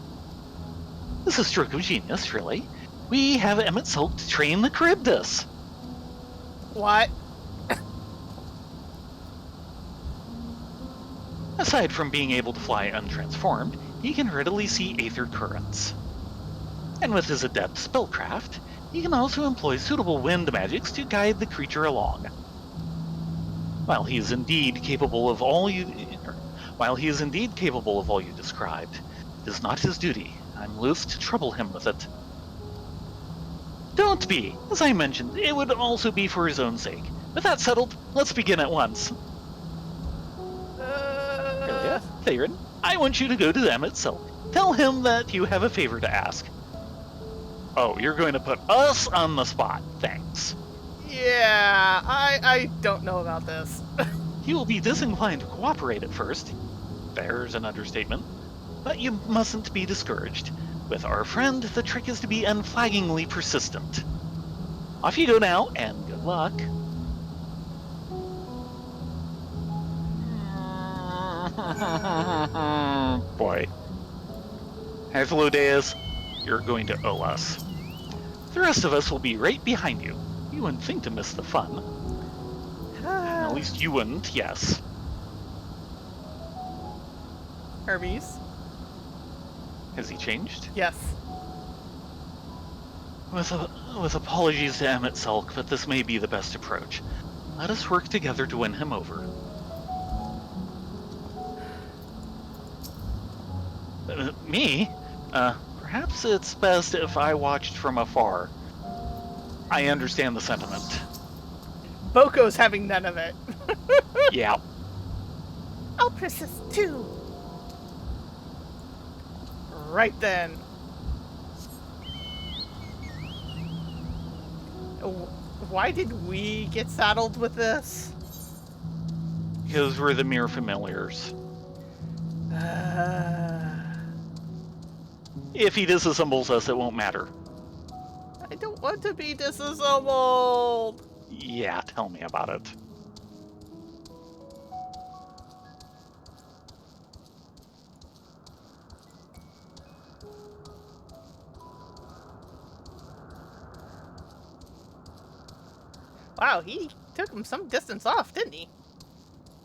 This is a stroke of genius, really. We have Emmett Selk to train the Charybdis. What? Aside from being able to fly untransformed, he can readily see aether currents. And with his adept spellcraft, he can also employ suitable wind magics to guide the creature along. While he is indeed capable of all you described, it is not his duty. I'm loath to trouble him with it. Don't be. As I mentioned, it would also be for his own sake. With that settled, let's begin at once. Rylea, Thayrin, I want you to go to them itself. Tell him that you have a favor to ask. Oh, you're going to put us on the spot. Thanks. Yeah, I don't know about this. He will be disinclined to cooperate at first. There's an understatement. But you mustn't be discouraged. With our friend, the trick is to be unflaggingly persistent. Off you go now, and good luck. Boy. Hythlodeus, you're going to owe us. The rest of us will be right behind you. You wouldn't think to miss the fun. At least you wouldn't, yes. Hermes? Has he changed? Yes. With apologies to Emmett Selk, but this may be the best approach. Let us work together to win him over. Me? Perhaps it's best if I watched from afar. I understand the sentiment. Boko's having none of it. Yeah. I'll persist too. Right then. Why did we get saddled with this? Because we're the mere familiars. If he disassembles us, it won't matter. I don't want to be disassembled. Yeah, tell me about it. Wow, he took him some distance off, didn't he?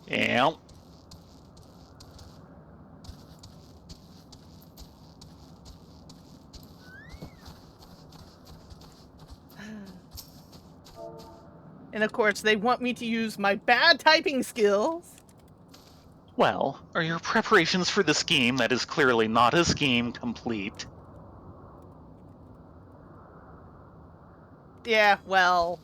Yeah. And of course, they want me to use my bad typing skills. Well, are your preparations for the scheme that is clearly not a scheme complete? Yeah, well...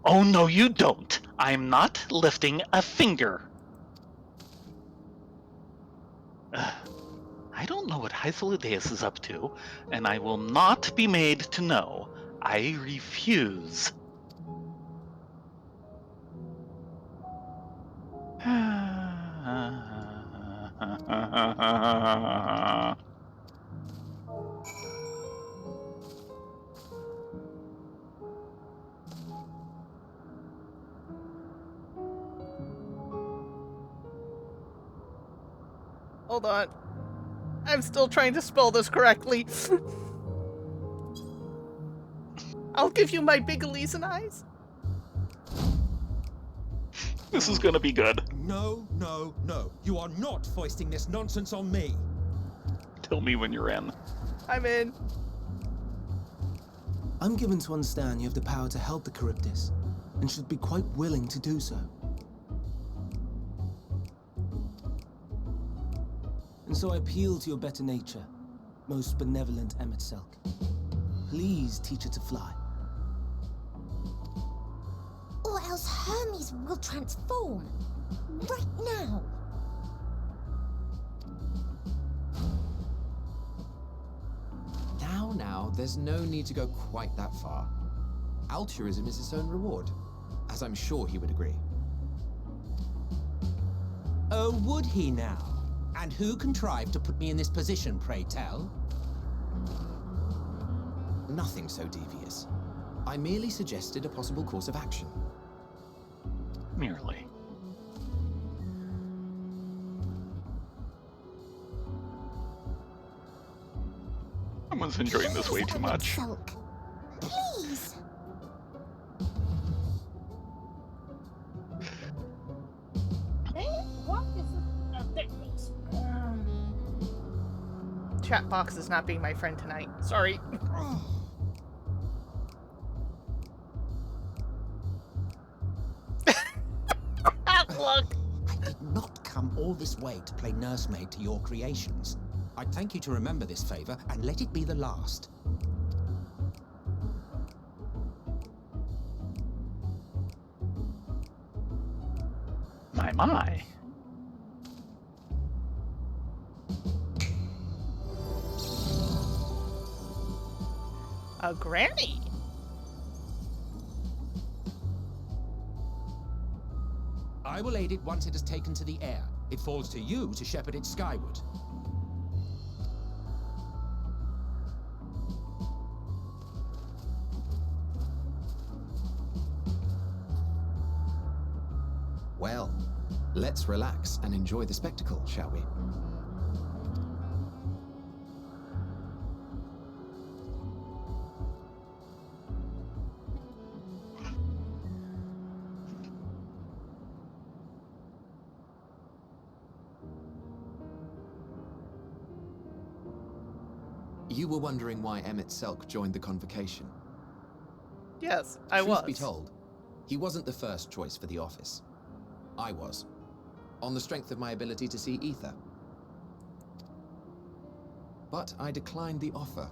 Oh, no, you don't. I'm not lifting a finger. I don't know what Hythlodeus is up to, and I will not be made to know. I refuse. Hold on. I'm still trying to spell this correctly. I'll give you my big Elysian eyes. This is gonna be good. No, no, no. You are not foisting this nonsense on me. Tell me when you're in. I'm in. I'm given to understand you have the power to help the Charybdis, and should be quite willing to do so. And so I appeal to your better nature, most benevolent Emmett Selk. Please teach her to fly. Or else Hermes will transform. Right now. Now, there's no need to go quite that far. Altruism is its own reward, as I'm sure he would agree. Oh, would he now? And who contrived to put me in this position, pray tell? Nothing so devious. I merely suggested a possible course of action. Merely. Someone's enjoying this way too much. Selk. Please. Chat box is not being my friend tonight. Sorry. I Look. did not come all this way to play nursemaid to your creations. I'd thank you to remember this favor and let it be the last. My. A granny. I will aid it once it has taken to the air. It falls to you to shepherd it skyward. Well, let's relax and enjoy the spectacle, shall we? You were wondering why Emmett Selk joined the convocation. Yes, I was. Truth be told, he wasn't the first choice for the office. I was, on the strength of my ability to see ether. But I declined the offer.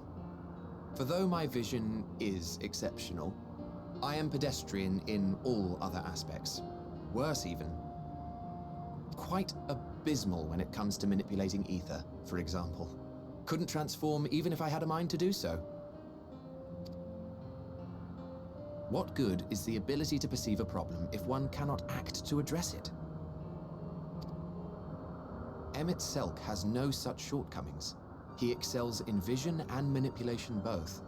For though my vision is exceptional, I am pedestrian in all other aspects. Worse even, quite abysmal when it comes to manipulating ether, for example. Couldn't transform even if I had a mind to do so. What good is the ability to perceive a problem if one cannot act to address it? Emmett Selk has no such shortcomings. He excels in vision and manipulation both,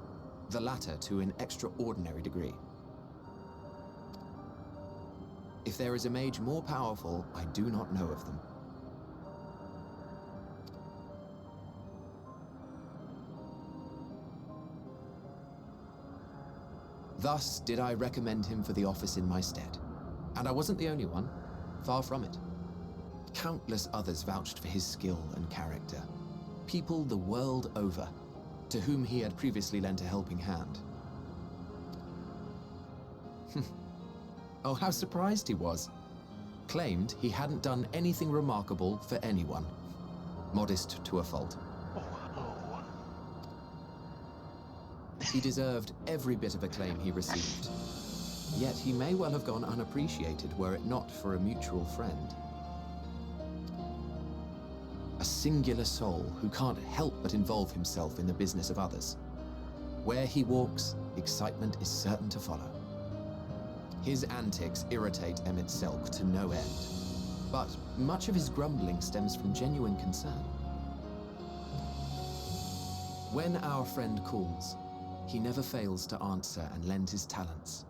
the latter to an extraordinary degree. If there is a mage more powerful, I do not know of them. Thus did I recommend him for the office in my stead. And I wasn't the only one, far from it. Countless others vouched for his skill and character. People the world over, to whom he had previously lent a helping hand. Oh, how surprised he was. Claimed he hadn't done anything remarkable for anyone. Modest to a fault. He deserved every bit of acclaim he received. Yet he may well have gone unappreciated were it not for a mutual friend. A singular soul who can't help but involve himself in the business of others. Where he walks, excitement is certain to follow. His antics irritate Emmett Selk to no end, but much of his grumbling stems from genuine concern. When our friend calls, he never fails to answer and lend his talents.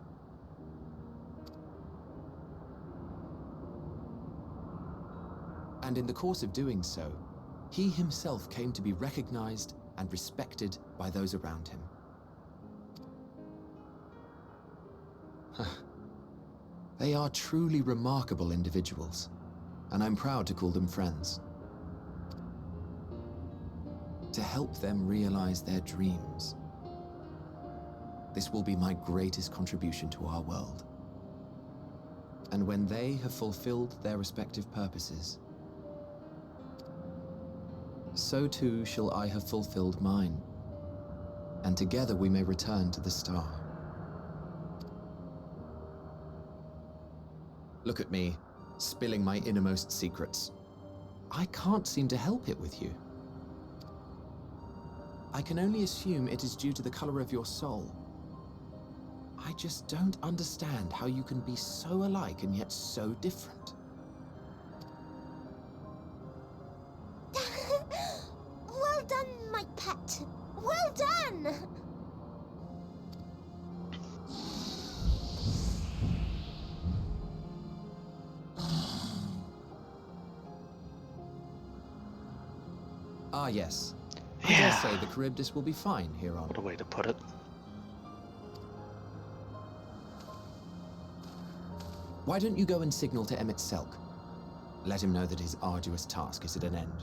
And in the course of doing so, he himself came to be recognized and respected by those around him. They are truly remarkable individuals, and I'm proud to call them friends. To help them realize their dreams. This will be my greatest contribution to our world. And when they have fulfilled their respective purposes, so too shall I have fulfilled mine, and together we may return to the star. Look at me, spilling my innermost secrets. I can't seem to help it with you. I can only assume it is due to the color of your soul. I just don't understand how you can be so alike and yet so different. Well done, my pet. Well done! Ah, yes. I dare say the Charybdis will be fine here on. What a way to put it. Why don't you go and signal to Emmett Selk? Let him know that his arduous task is at an end.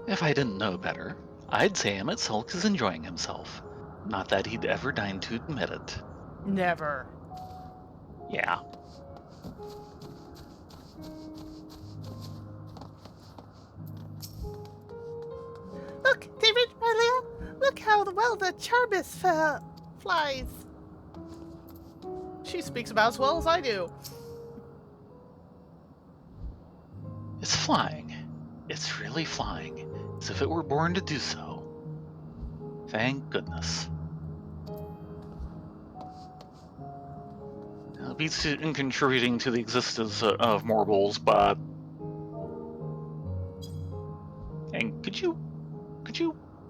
If I didn't know better, I'd say Emmett Sulk is enjoying himself. Not that he'd ever deign to admit it. Never. Yeah. Look, David, Rylea, look how well the Charbis flies. She speaks about as well as I do. It's flying. It's really flying, as if it were born to do so. Thank goodness. It beats in contributing to the existence of mortals, but... And could you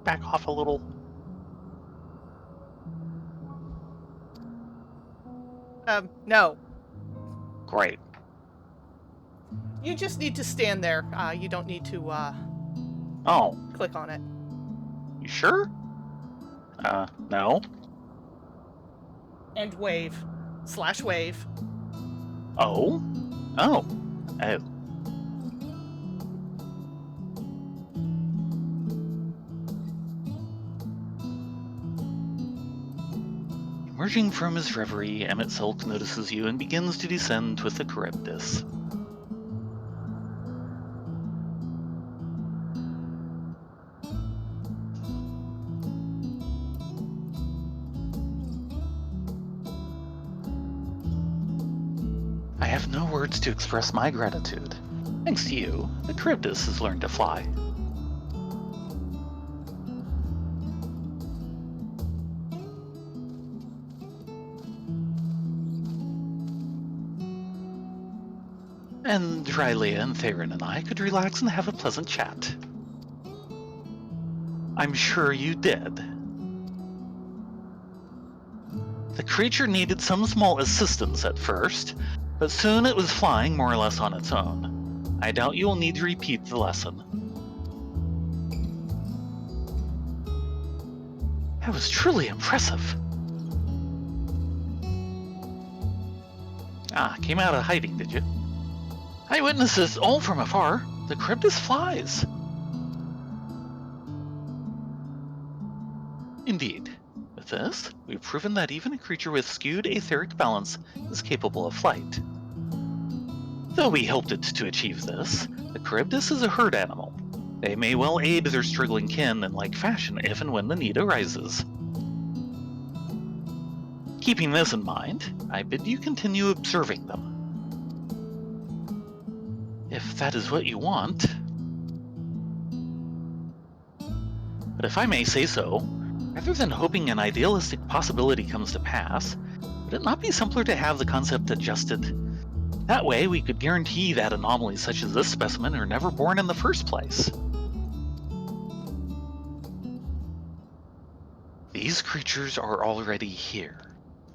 back off a little? No. Great. You just need to stand there. You don't need to, Oh, click on it. you sure? No. And wave. / wave. Oh? Oh. Oh. Emerging from his reverie, Emmett Sulk notices you and begins to descend with the Charybdis. I have no words to express my gratitude. Thanks to you, the Charybdis has learned to fly. And Rylea and Thayrin and I could relax and have a pleasant chat. I'm sure you did. The creature needed some small assistance at first, but soon it was flying more or less on its own. I doubt you will need to repeat the lesson. That was truly impressive. Came out of hiding, did you? I witnessed this all from afar. The Charybdis flies. Indeed. With this, we've proven that even a creature with skewed etheric balance is capable of flight. Though we helped it to achieve this, the Charybdis is a herd animal. They may well aid their struggling kin in like fashion if and when the need arises. Keeping this in mind, I bid you continue observing them. If that is what you want. But if I may say so, rather than hoping an idealistic possibility comes to pass, would it not be simpler to have the concept adjusted? That way we could guarantee that anomalies such as this specimen are never born in the first place. These creatures are already here.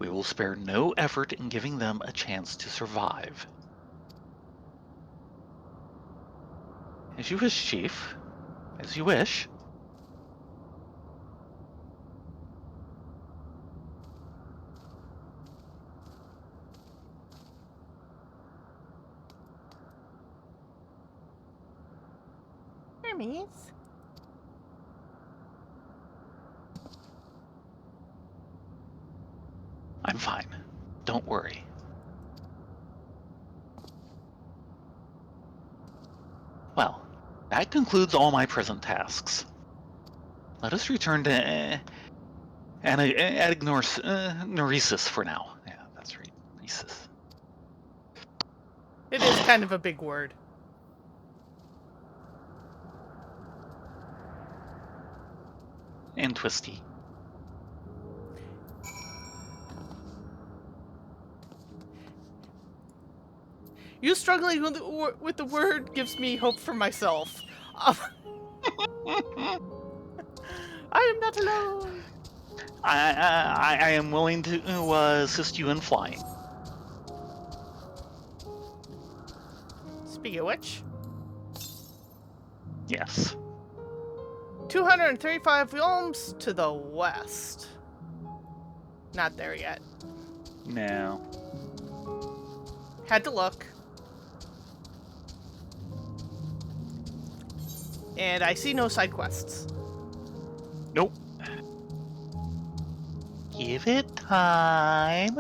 We will spare no effort in giving them a chance to survive. As you wish, Chief. As you wish. Hermes. I'm fine. Don't worry. Well, that concludes all my present tasks. Let us return to Noresis for now. Yeah, that's right. Noresis. It is kind of a big word. And twisty. You struggling with the word gives me hope for myself. I am not alone. I am willing to assist you in flying. Speaking of which. Yes. 235 Wilms to the west. Not there yet. No. Had to look. And I see no side quests. Nope. Give it time.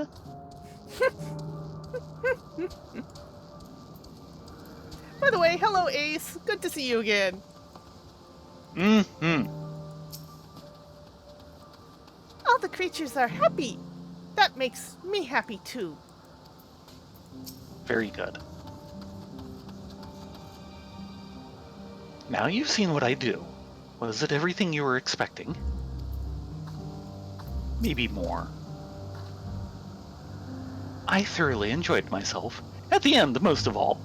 By the way, hello Ace. Good to see you again. Mm-hmm. All the creatures are happy. That makes me happy too. Very good. Now you've seen what I do. Was it everything you were expecting? Maybe more. I thoroughly enjoyed myself. At the end, most of all.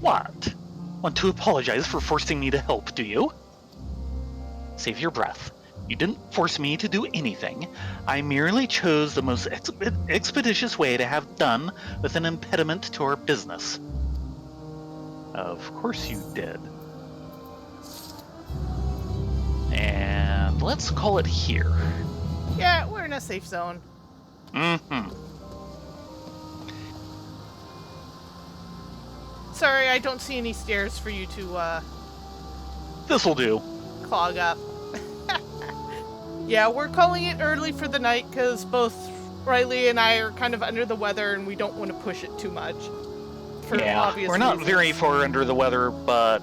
What? Want to apologize for forcing me to help, do you? Save your breath. You didn't force me to do anything. I merely chose the most expeditious way to have done with an impediment to our business. Of course you did. And let's call it here. Yeah, we're in a safe zone. Mm-hmm. Sorry, I don't see any stairs for you to This'll do. clog up. Yeah, we're calling it early for the night because both Rylea and I are kind of under the weather and we don't want to push it too much. For Yeah, obvious we're not reasons. very far under the weather, but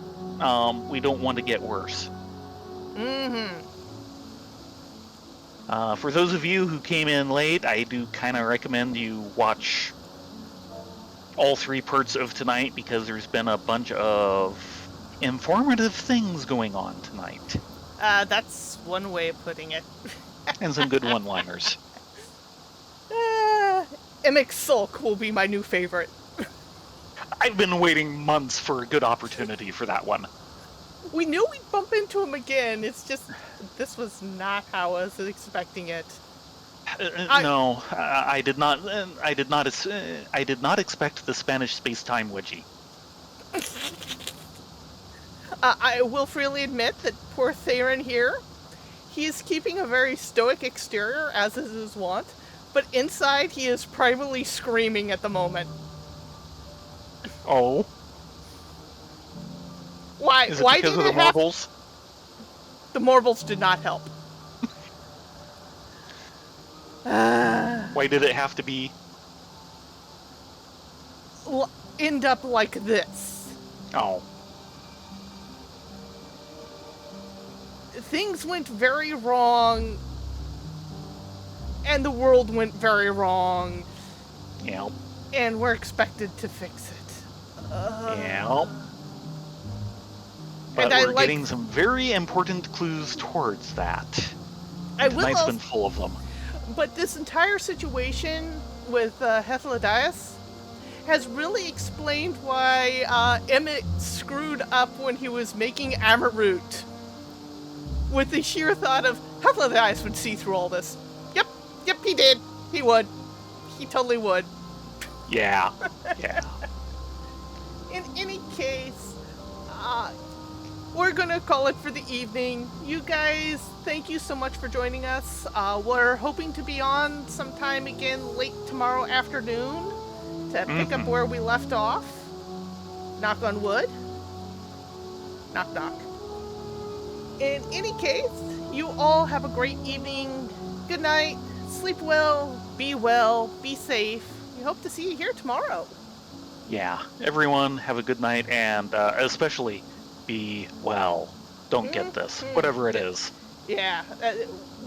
we don't want to get worse. Mm-hmm. For those of you who came in late, I do kind of recommend you watch all 3 parts of tonight because there's been a bunch of informative things going on tonight. That's one way of putting it. And some good one-liners. Emic Sulk will be my new favorite. I've been waiting months for a good opportunity for that one. We knew we'd bump into him again. It's just, this was not how I was expecting it. No, I did not. I did not expect the Spanish space-time wedgie. I will freely admit that poor Thayrin here, he is keeping a very stoic exterior, as is his wont, but inside he is privately screaming at the moment. Oh, Why? is it Why because did of the it have? marbles? The marbles did not help. Why did it have to be? End up like this. Oh. Things went very wrong, and the world went very wrong. Yeah. And we're expected to fix it. Yeah. But And we're getting some very important clues towards that. Tonight's been full of them. But this entire situation with Hethlodias has really explained why Emmett screwed up when he was making Amarut. With the sheer thought of Hethlodias would see through all this. Yep, he did. He would. He totally would. Yeah. Yeah. In any case, we're gonna call it for the evening. You guys, thank you so much for joining us. We're hoping to be on sometime again late tomorrow afternoon to pick up where we left off. Knock on wood. Knock, knock. In any case, you all have a great evening. Good night. Sleep well. Be safe. We hope to see you here tomorrow. Yeah. Everyone have a good night, and especially be well. Don't get this, whatever it is. Yeah,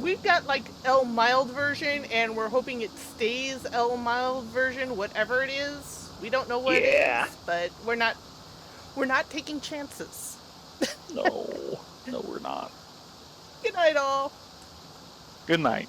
we've got like L mild version, and we're hoping it stays L mild version, whatever it is. We don't know what it is, but we're not taking chances. No, we're not. Good night, all. Good night.